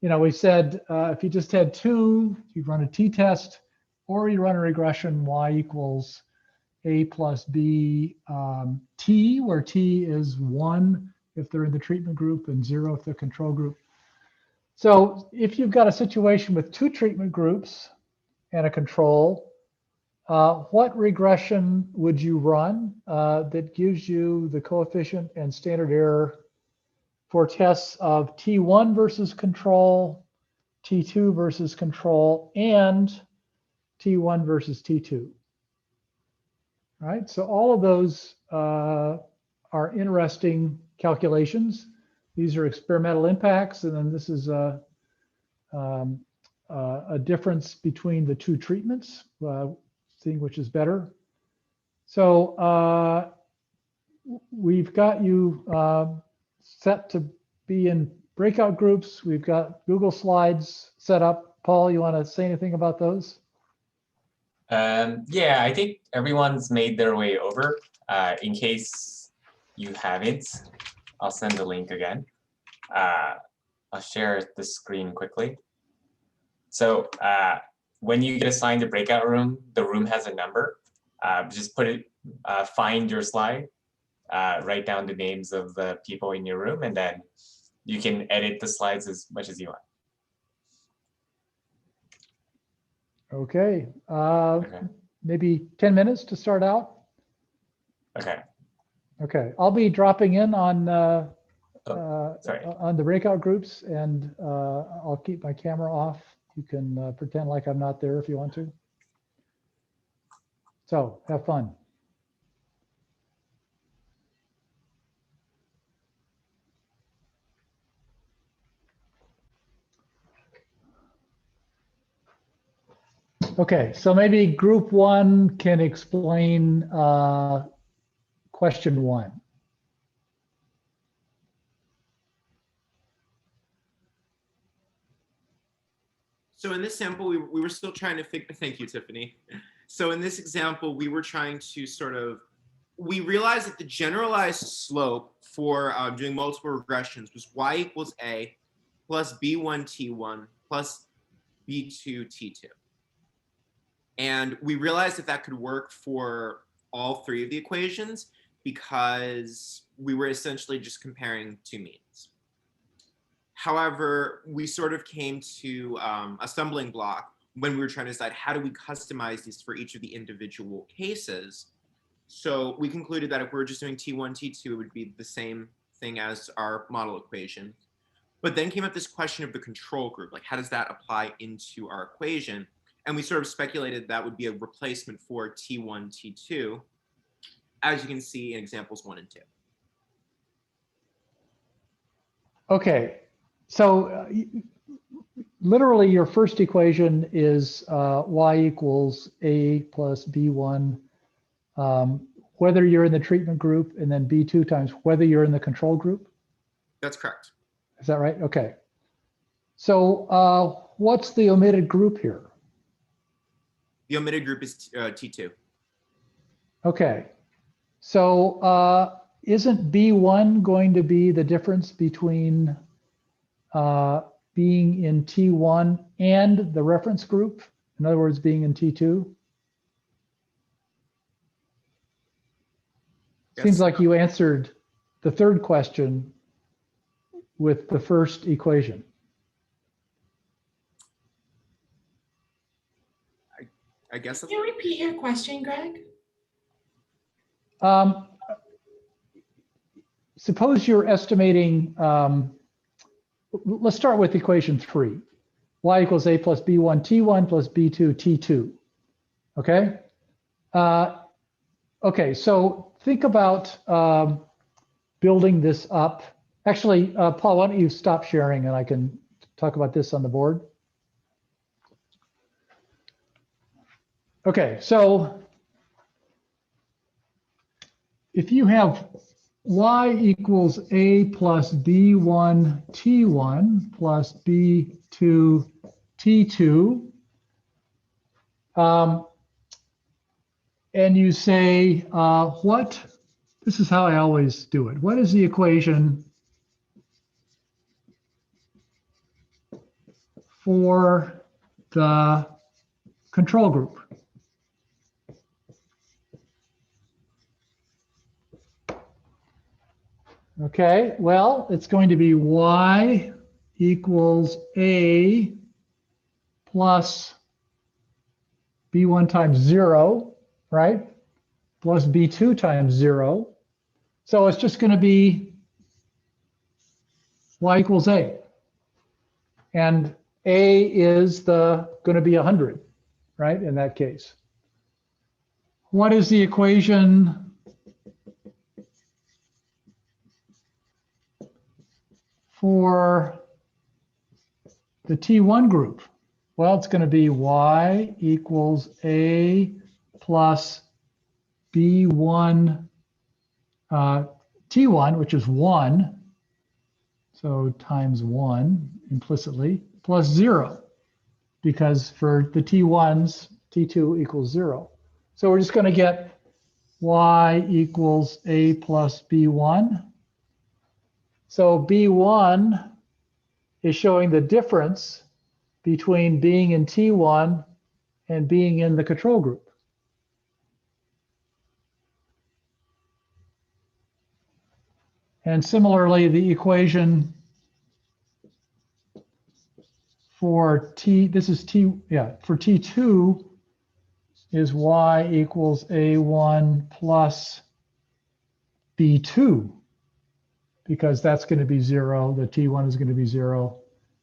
You know, we said if you just had two, you'd run a t-test, or you run a regression y equals a plus b t, where t is 1 if they're in the treatment group and 0 if they're control group. So if you've got a situation with two treatment groups and a control, what regression would you run that gives you the coefficient and standard error for tests of T1 versus control, T2 versus control, and T1 versus T2? All right, so all of those are interesting calculations. These are experimental impacts, and then this is a difference between the two treatments, seeing which is better. So we've got you set to be in breakout groups. We've got Google Slides set up. Paul, you want to say anything about those? Yeah, I think everyone's made their way over. In case you haven't, I'll send the link again. I'll share the screen quickly. So when you get assigned a breakout room, the room has a number. Just put it, find your slide, write down the names of the people in your room, and then you can edit the slides as much as you want. Okay. Okay. Maybe 10 minutes to start out. Okay. Okay. I'll be dropping in on Sorry. on the breakout groups, and I'll keep my camera off. You can pretend like I'm not there if you want to. So have fun. Okay, so maybe group one can explain question one. So in this sample, we were still trying to figure, thank you, Tiffany. So in this example, we were trying to we realized that the generalized slope for doing multiple regressions was y equals a plus b1 t1 plus b2 t2. And we realized that could work for all three of the equations because we were essentially just comparing two means. However, we sort of came to a stumbling block when we were trying to decide how do we customize these for each of the individual cases. So we concluded that if we were just doing T1, T2, it would be the same thing as our model equation. But then came up this question of the control group, like how does that apply into our equation? And we sort of speculated that would be a replacement for T1, T2, as you can see in examples 1 and 2. Okay, so literally your first equation is y equals a plus b1, whether you're in the treatment group, and then b2 times whether you're in the control group. That's correct. Is that right? Okay. So what's the omitted group here? The omitted group is T2. Okay. So isn't B1 going to be the difference between being in T1 and the reference group? In other words, being in T2? Yes. Seems like you answered the third question with the first equation? I guess that's Can you repeat your question, Greg? Suppose you're estimating, let's start with equation 3. Y equals A plus B1 T1 plus B2 T2. Okay? Okay, so think about building this up. Actually, Paul, why don't you stop sharing and I can talk about this on the board? Okay, so if you have Y equals A plus B1 T1 plus B2 T2, and you say, this is how I always do it. What is the equation for the control group? Okay, well, it's going to be Y equals A plus B1 times 0, right? Plus B2 times 0. So it's just going to be Y equals A. And A is going to be 100, right, in that case. What is the equation for the T1 group? Well, it's going to be Y equals A plus B1 T1, which is 1, so times 1 implicitly, plus 0, because for the T1s, T2 equals 0. So we're just going to get Y equals A plus B1. So B1 is showing the difference between being in T1 and being in the control group. And similarly, the equation for this is for T2 is Y equals A1 plus B2, because that's going to be 0, the T1 is going to be 0,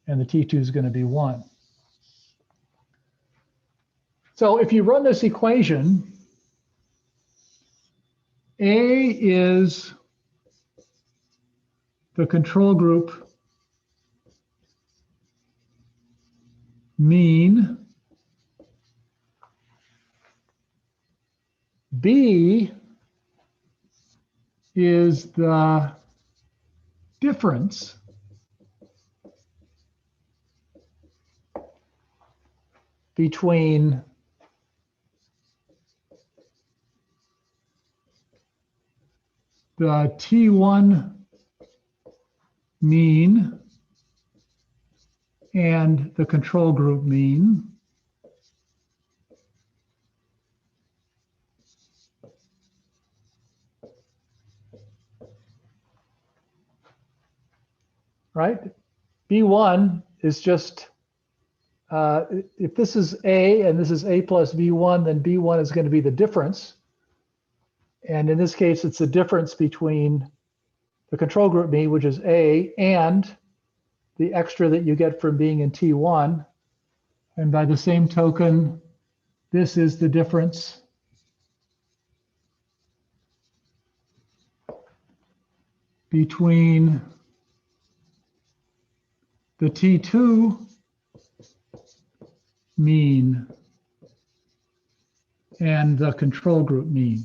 and the T2 is going to be 1. So if you run this equation, A is the control group mean, B is the difference between the T1 mean and the control group mean. Right? B1 is just, if this is A and this is A plus B1, then B1 is going to be the difference. And in this case, it's the difference between the control group mean, which is A, and the extra that you get from being in T1. And by the same token, this is the difference between the T2 mean and the control group mean.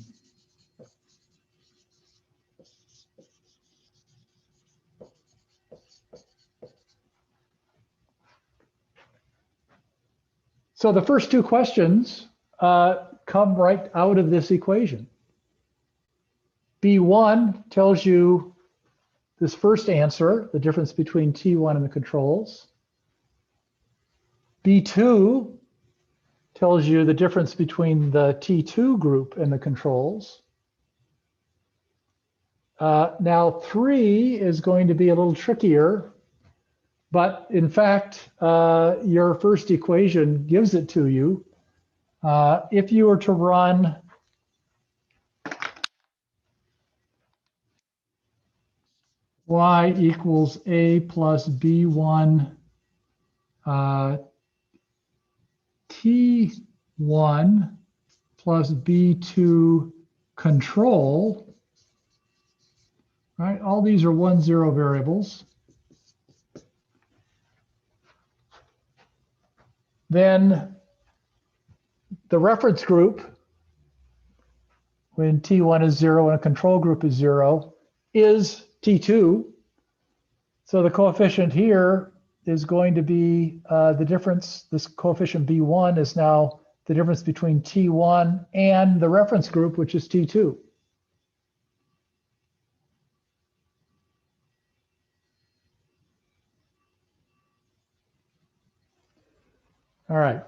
So the first two questions come right out of this equation. B1 tells you this first answer, the difference between T1 and the controls. B2 tells you the difference between the T2 group and the controls. Now 3 is going to be a little trickier, but in fact, your first equation gives it to you. If you were to run y equals a plus b1 t1 plus b2 control, right? All these are 1, 0 variables. Then the reference group, when T1 is 0 and a control group is 0, is T2. So the coefficient here is going to be the difference. This coefficient B1 is now the difference between T1 and the reference group, which is T2. All right.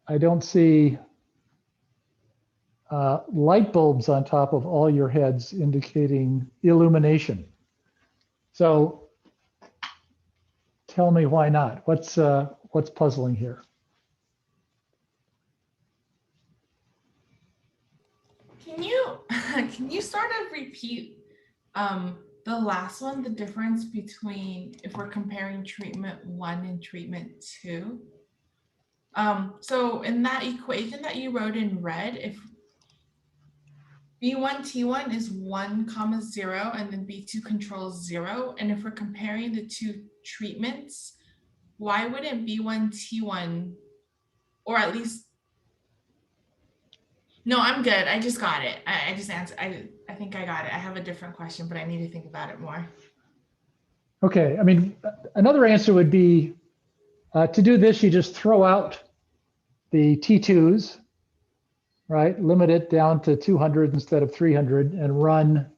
I don't see light bulbs on top of all your heads indicating illumination. So tell me why not? What's puzzling here? Can you sort of repeat the last one, the difference between if we're comparing treatment 1 and treatment 2? So in that equation that you wrote in red, if B1 T1 is 1, 0, and then B2 controls 0, and if we're comparing the two treatments, why wouldn't B1 T1, or at least, no, I'm good. I just got it. I just answered. I think I got it. I have a different question, but I need to think about it more. Okay, I mean, another answer would be to do this, you just throw out the T2s, right? Limit it down to 200 instead of 300 and run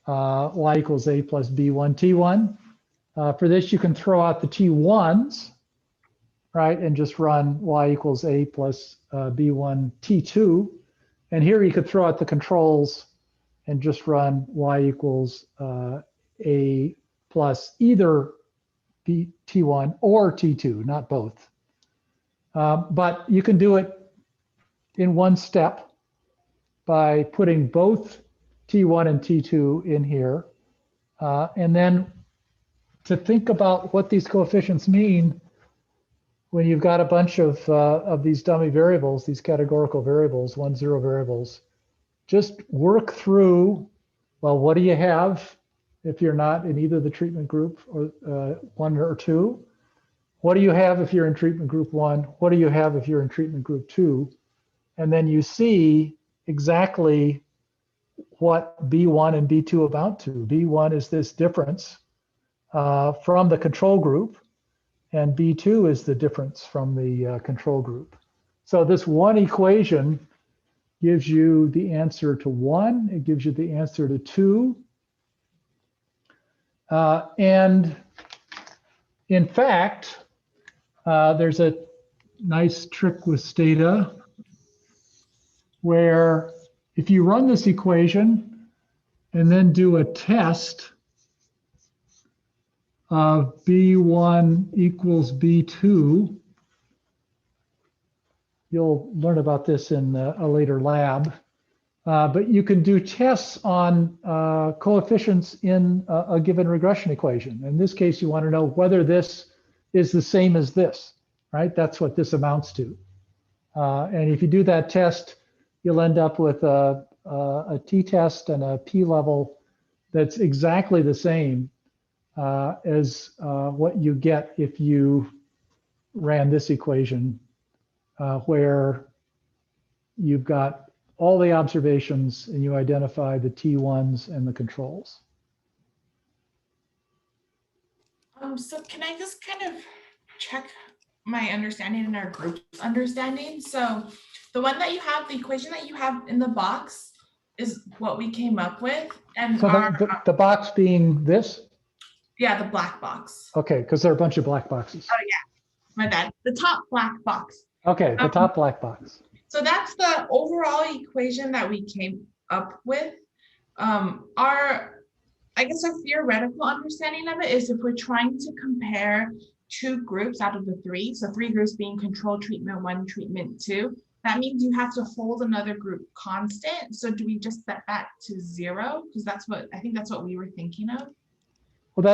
y equals a plus b1 T1. For this, you can throw out the T1s, right? And just run y equals a plus b1 T2. And here you could throw out the controls and just run y equals a plus either T1 or T2, not both. But you can do it in one step by putting both T1 and T2 in here. And then to think about what these coefficients mean when you've got a bunch of these dummy variables, these categorical variables, 1, 0 variables, just work through, well, what do you have if you're not in either the treatment group or 1 or 2? What do you have if you're in treatment group 1? What do you have if you're in treatment group 2? And then you see exactly what B1 and B2 amount to. B1 is this difference from the control group, and B2 is the difference from the control group. So this one equation gives you the answer to 1. It gives you the answer to 2. And in fact, there's a nice trick with Stata where if you run this equation and then do a test of B1 equals B2, you'll learn about this in a later lab, but you can do tests on coefficients in a given regression equation. In this case, you want to know whether this is the same as this, right? That's what this amounts to. And if you do that test, you'll end up with a t-test and a p-level that's exactly the same as what you get if you ran this equation where you've got all the observations and you identify the T1s and the controls. So can I just kind of check my understanding and our group's understanding? So the one that you have, the equation that you have in the box is what we came up with. And so the box being this? Yeah, the black box. Okay, because there are a bunch of black boxes. Oh yeah, my bad. The top black box. Okay, the top black box. So that's the overall equation that we came up with. I guess our theoretical understanding of it is if we're trying to compare two groups out of the three, so three groups being control treatment, one treatment two, that means you have to hold another group constant. So do we just set that to 0? Because I think that's what we were thinking of. Well,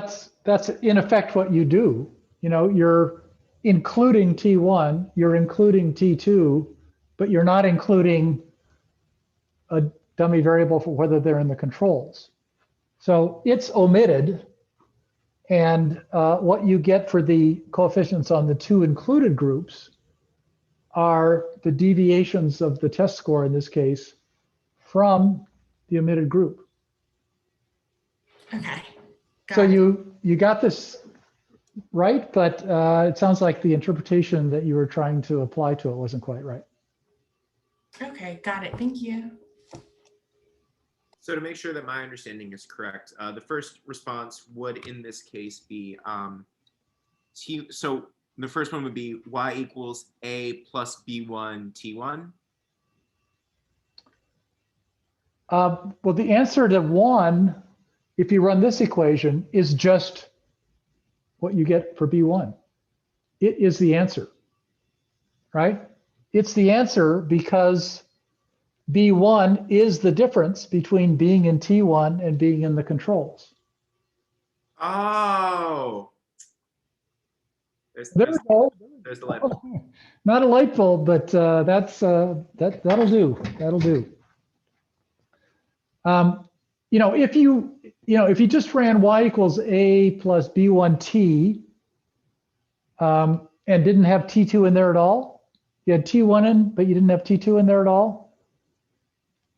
that's in effect what you do. You know, you're including T1, you're including T2, but you're not including a dummy variable for whether they're in the controls. So it's omitted, and what you get for the coefficients on the two included groups are the deviations of the test score in this case from the omitted group. Okay. So Got it. you got this right, but it sounds like the interpretation that you were trying to apply to it wasn't quite right. Okay, got it. Thank you. So to make sure that my understanding is correct, the first response would in this case be so the first one would be y equals a plus b1 t1. Well, the answer to 1, if you run this equation, is just what you get for B1. It is the answer, right? It's the answer because B1 is the difference between being in T1 and being in the controls. Oh. There we go. There's the light bulb. Not a light bulb, but that'll do. That'll do. You know, if you just ran y equals a plus b1t and didn't have t2 in there at all, you had t1 in, but you didn't have t2 in there at all,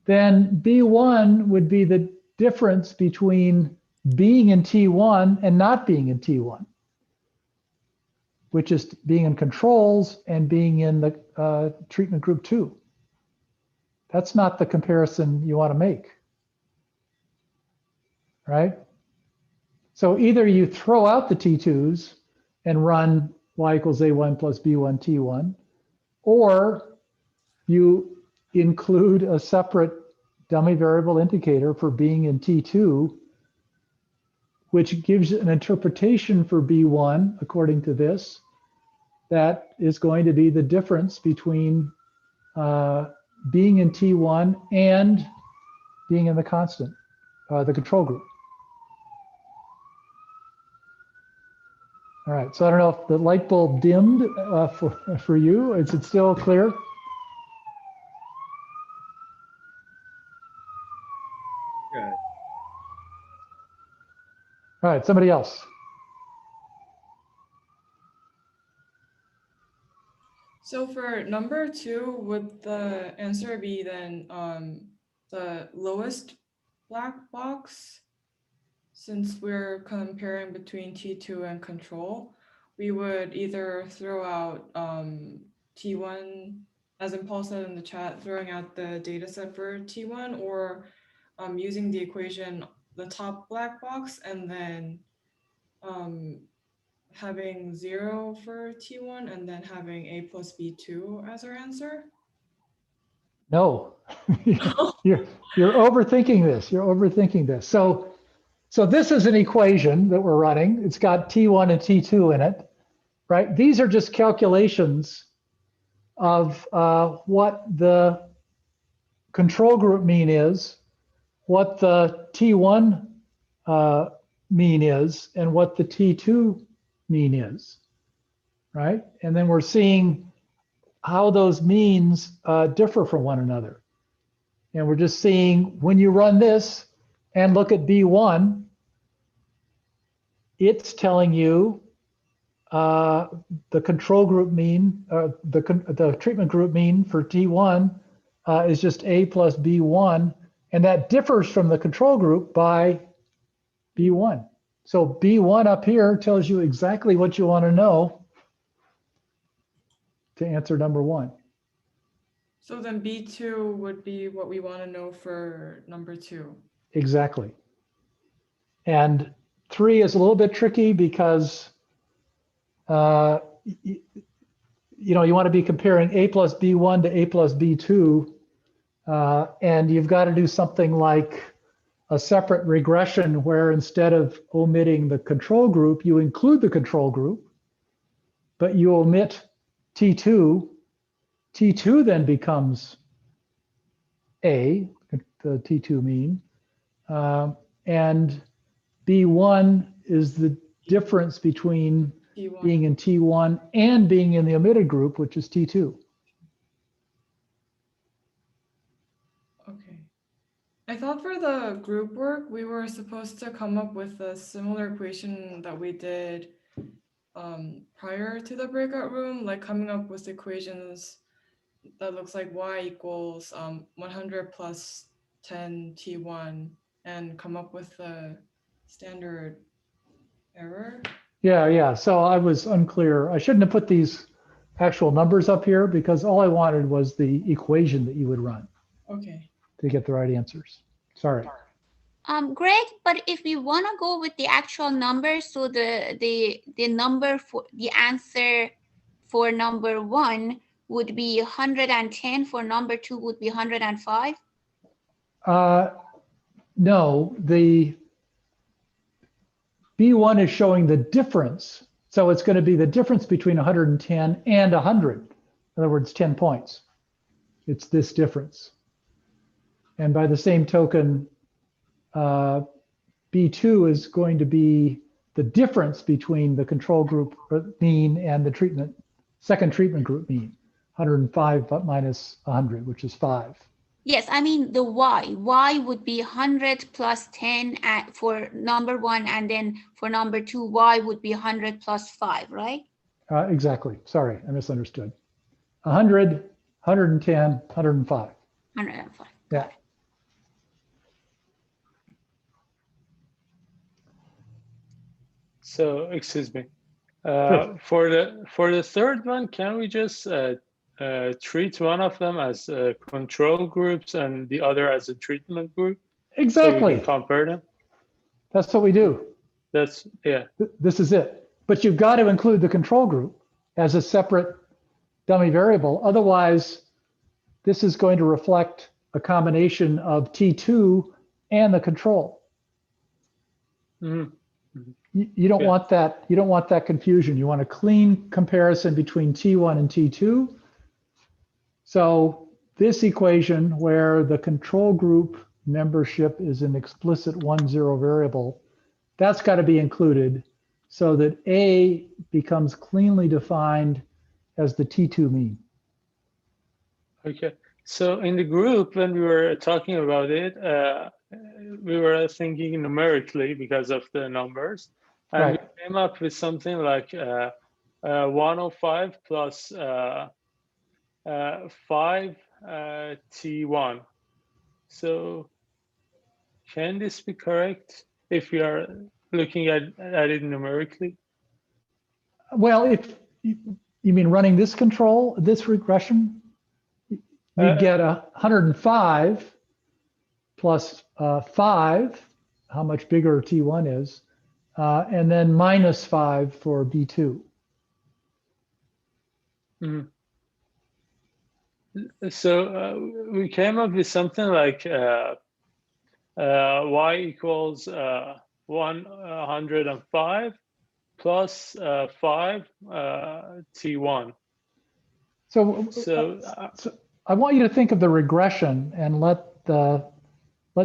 then b1 would be the difference between being in t1 and not being in t1, which is being in controls and being in the treatment group 2. That's not the comparison you want to make. Right? So either you throw out the T2s and run y equals a1 plus b1 t1, or you include a separate dummy variable indicator for being in T2, which gives an interpretation for B1, according to this, that is going to be the difference between being in T1 and being in the constant, the control group. All right, so I don't know if the light bulb dimmed for you. Is it still clear? Good. All right, somebody else. So for number 2, would the answer be then the lowest black box? Since we're comparing between T2 and control, we would either throw out T1, as in Paul said in the chat, throwing out the data set for T1, or using the equation, the top black box, and then having 0 for T1 and then having a plus B2 as our answer? No, you're overthinking this. You're overthinking this. So this is an equation that we're running. It's got T1 and T2 in it, right? These are just calculations of what the control group mean is, what the T1 mean is, and what the T2 mean is, right? And then we're seeing how those means differ from one another. And we're just seeing when you run this and look at B1, it's telling you the control group mean, the treatment group mean for T1 is just A plus B1, and that differs from the control group by B1. So B1 up here tells you exactly what you want to know to answer number 1. So then B2 would be what we want to know for number 2. Exactly. And 3 is a little bit tricky because you want to be comparing A plus B1 to A plus B2, and you've got to do something like a separate regression where instead of omitting the control group, you include the control group, but you omit T2. T2 then becomes A, the T2 mean, and B1 is the difference between T1. being in T1 and being in the omitted group, which is T2. Okay. I thought for the group work, we were supposed to come up with a similar equation that we did prior to the breakout room, like coming up with equations that looks like y equals 100 plus 10 T1 and come up with the standard error. Yeah. So I was unclear. I shouldn't have put these actual numbers up here because all I wanted was the equation that you would run Okay. to get the right answers. Sorry. Greg, but if we want to go with the actual numbers, so the number for the answer for number 1 would be 110, for number 2 would be 105. No, the B1 is showing the difference. So it's going to be the difference between 110 and 100. In other words, 10 points. It's this difference. And by the same token, B2 is going to be the difference between the control group mean and the second treatment group mean, 105 but minus 100, which is 5. Yes, I mean the y. Y would be 100 plus 10 for number 1, and then for number 2, y would be 100 plus 5, right? Exactly. Sorry, I misunderstood. 100, 110, 105. 105. Yeah. So, excuse me. Sure. For the third one, can we just treat one of them as control groups and the other as a treatment group? Exactly. So we can compare them. That's what we do. That's, yeah. This is it. But you've got to include the control group as a separate dummy variable. Otherwise, this is going to reflect a combination of T2 and the control. Mm-hmm. You don't want that. You don't want that confusion. You want a clean comparison between T1 and T2. So this equation where the control group membership is an explicit 1,0 variable, that's got to be included so that A becomes cleanly defined as the T2 mean. Okay. So in the group, when we were talking about it, we were thinking numerically because of the numbers. And Right. we came up with something like 105 plus 5 T1. So can this be correct if we are looking at it numerically? Well, if you mean running this control, this regression, you get 105 plus 5, how much bigger T1 is, and then minus 5 for B2. Mm-hmm. So we came up with something like y equals 105 plus 5 T1. So I want you to think of the regression and let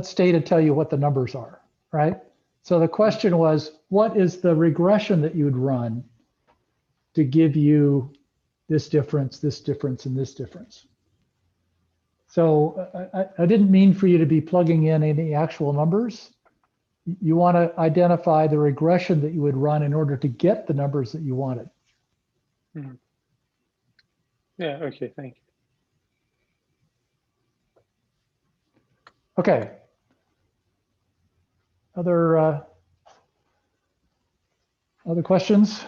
Stata tell you what the numbers are, right? So the question was, what is the regression that you'd run to give you this difference, and this difference? So I didn't mean for you to be plugging in any actual numbers. You want to identify the regression that you would run in order to get the numbers that you wanted. Mm-hmm. Yeah, okay, thank you. Okay. Other questions?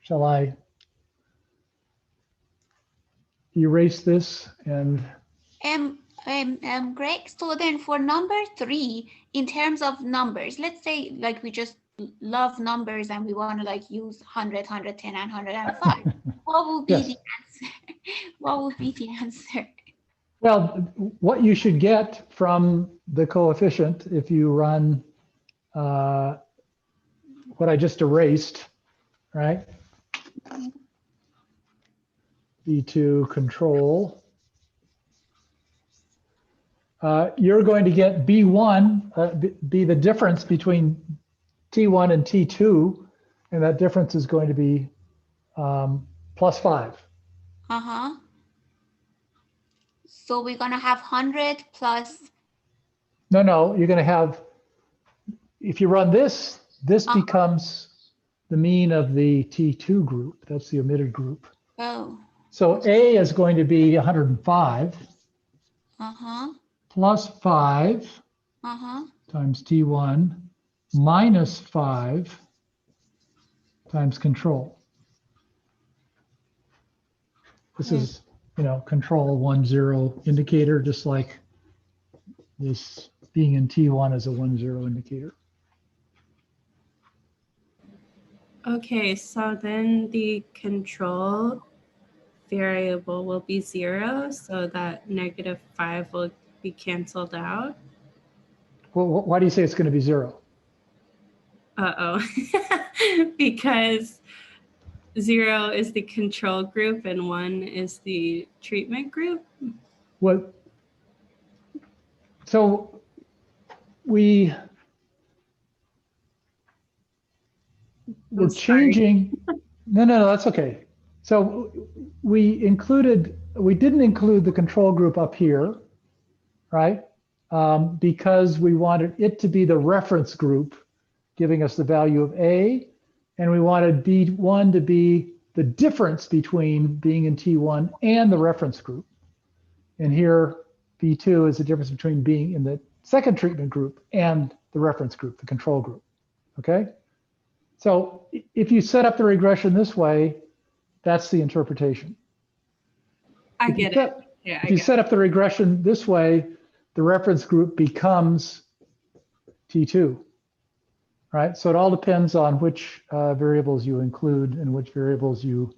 Shall I erase this and? Greg, so then for number 3, in terms of numbers, let's say like we just love numbers and we want to like use 100, 110, and 105. What will be Yes. the answer? What will be the answer? Well, what you should get from the coefficient if you run what I just erased, right? B2 control. You're going to get B1, be the difference between T1 and T2, and that difference is going to be +5. Uh-huh. So we're gonna have 100 plus, No, you're going to have, if you run this, this Uh-huh. becomes the mean of the T2 group. That's the omitted group. oh, So A is going to be 105 uh-huh, plus 5 uh-huh. times T1 minus 5 times control. This is, control 1, 0 indicator, just like this being in T1 is a 1, 0 indicator. Okay, so then the control variable will be 0, so that -5 will be canceled out. Well, why do you say it's going to be 0? Uh-oh. Because 0 is the control group and 1 is the treatment group. What? So we're I'm sorry. changing. No, that's okay. So we didn't include the control group up here, right? Because we wanted it to be the reference group, giving us the value of A, and we wanted B1 to be the difference between being in T1 and the reference group. And here, B2 is the difference between being in the second treatment group and the reference group, the control group, okay? So if you set up the regression this way, that's the interpretation. I If you get set- it. Yeah, If you set up the regression this way, the reference group becomes T2, right? So it all depends on which variables you include and which variables you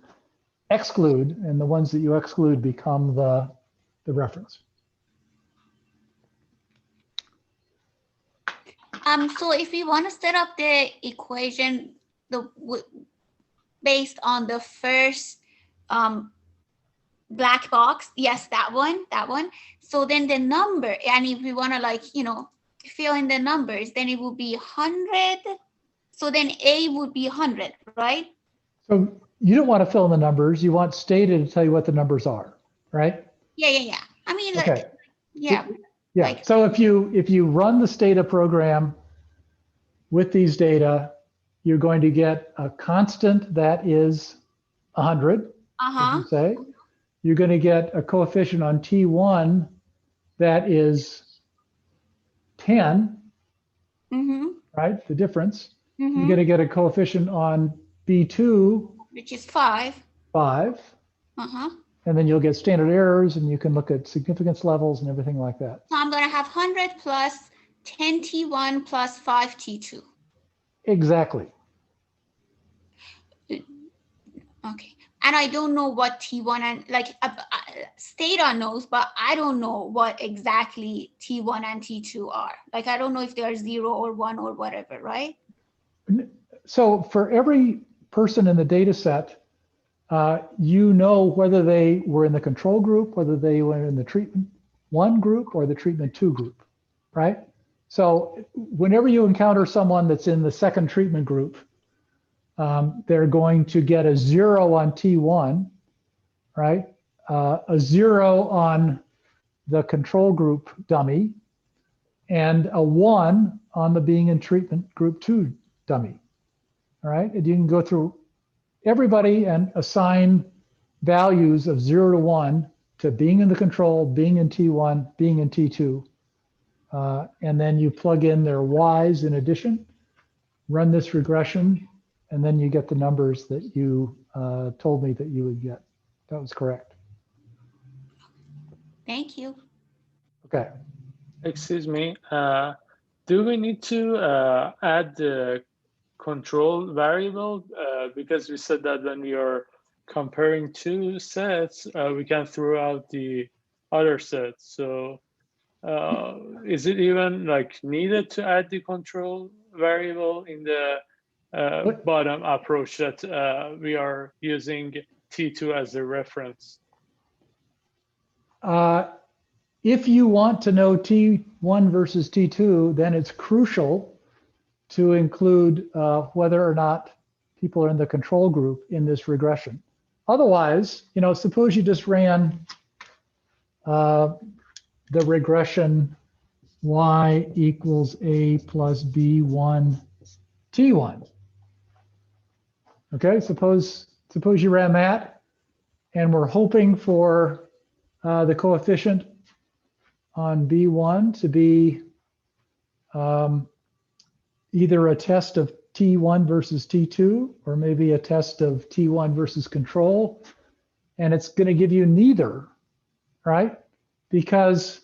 exclude, and the ones that you exclude become the reference. So if we want to set up the equation based on the first black box, yes, that one. So then the number, and if we want to fill in the numbers, then it would be 100. So then A would be 100, right? So you don't want to fill in the numbers. You want Stata to tell you what the numbers are, right? Yeah. I mean, Okay. yeah. Yeah. Like- So if you run the Stata program with these data, you're going to get a constant that is 100, as you say. You're going to get a coefficient on T1 that is 10, right? The difference. You're going to get a coefficient on B2, which is 5. 5. And then you'll get standard errors, and you can look at significance levels and everything like that. So I'm going to have 100 plus 10 T1 plus 5 T2. Exactly. Okay. And I don't know what T1 and Stata knows, but I don't know what exactly T1 and T2 are. Like, I don't know if they are 0 or 1 or whatever, right? So for every person in the data set, you know whether they were in the control group, whether they were in the treatment 1 group or the treatment 2 group, right? So whenever you encounter someone that's in the second treatment group, they're going to get a 0 on T1, right? A 0 on the control group dummy, and a 1 on the being in treatment group 2 dummy, all right? And you can go through everybody and assign values of 0 to 1 to being in the control, being in T1, being in T2. And then you plug in their Y's in addition, run this regression, and then you get the numbers that you told me that you would get. That was correct. Thank you. Okay. Excuse me. Do we need to add the control variable? Because we said that when we are comparing two sets, we can throw out the other set. So is it even like needed to add the control variable in the bottom approach that we are using T2 as a reference? If you want to know T1 versus T2, then it's crucial to include whether or not people are in the control group in this regression. Otherwise, suppose you just ran the regression y equals a plus b1 t1. Okay, suppose you ran that, and we're hoping for the coefficient on b1 to be either a test of T1 versus T2, or maybe a test of T1 versus control, and it's going to give you neither, right? Because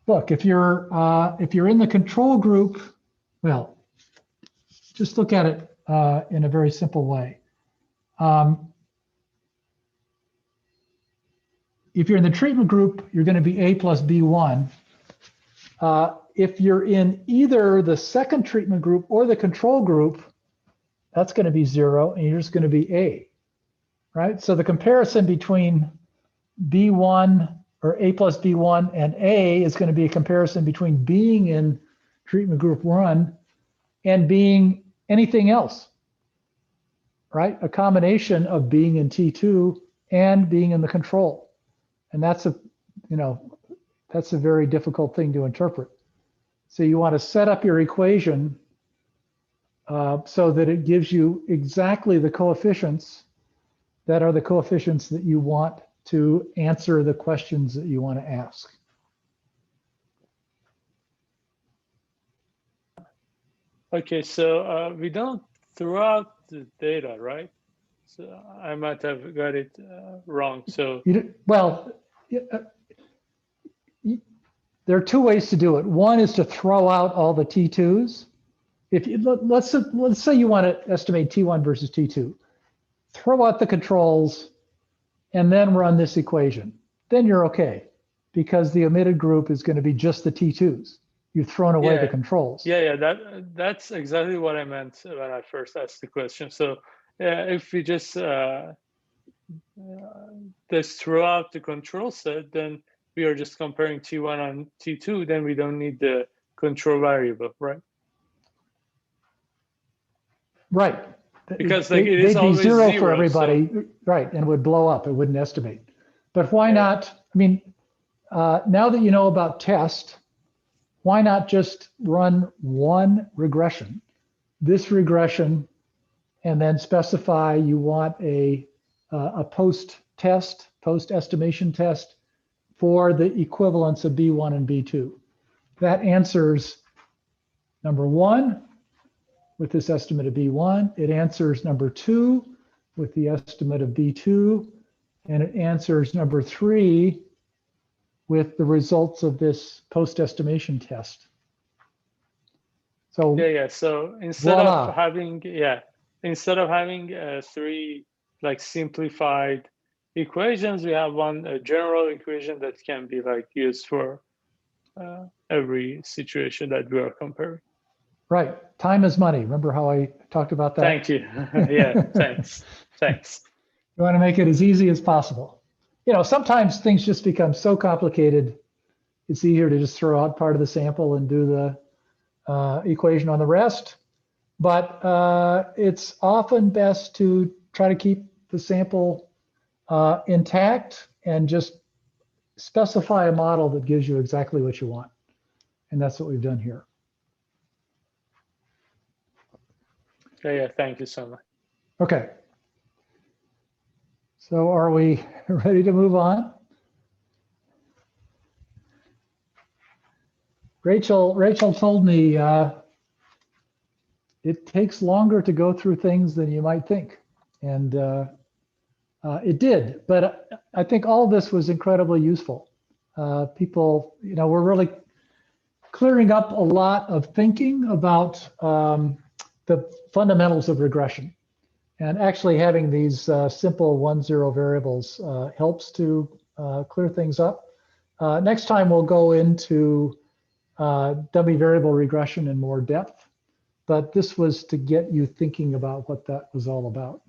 look, if you're in the control group, well, just look at it in a very simple way. If you're in the treatment group, you're going to be A plus B1. If you're in either the second treatment group or the control group, that's going to be 0, and you're just going to be A, right? So the comparison between B1 or A plus B1 and A is going to be a comparison between being in treatment group 1 and being anything else, right? A combination of being in T2 and being in the control. And that's a very difficult thing to interpret. So you want to set up your equation so that it gives you exactly the coefficients that are the coefficients that you want to answer the questions that you want to ask. Okay, so we don't throw out the data, right? So I might have got it wrong. So there are two ways to do it. One is to throw out all the T2s. If you, let's say you want to estimate T1 versus T2, throw out the controls and then run this equation. Then you're okay, because the omitted group is going to be just the T2s. You've thrown away the controls. Yeah, that's exactly what I meant when I first asked the question. So if we just throw out the control set, then we are just comparing T1 and T2, then we don't need the control variable, right? Right. Because like it is always zero zero for everybody, so. right, and would blow up, it wouldn't estimate. But why not, I mean, now that you know about test, why not just run one regression, this regression, and then specify you want a post-test, post-estimation test for the equivalence of B1 and B2. That answers number 1 with this estimate of B1. It answers number 2 with the estimate of B2. And it answers number 3 with the results of this post-estimation test. So So instead of having 3 like simplified equations, we have one general equation that can be like used for every situation that we are comparing. Right. Time is money. Remember how I talked about that? Thank you. Yeah, thanks. You want to make it as easy as possible. Sometimes things just become so complicated, it's easier to just throw out part of the sample and do the equation on the rest. But it's often best to try to keep the sample intact and just specify a model that gives you exactly what you want. And that's what we've done here. Yeah, thank you so much. Okay. So are we ready to move on? Rachel told me it takes longer to go through things than you might think. And it did, but I think all of this was incredibly useful. People, we're really clearing up a lot of thinking about the fundamentals of regression. And actually having these simple 1-0 variables helps to clear things up. Next time we'll go into dummy variable regression in more depth, but this was to get you thinking about what that was all about.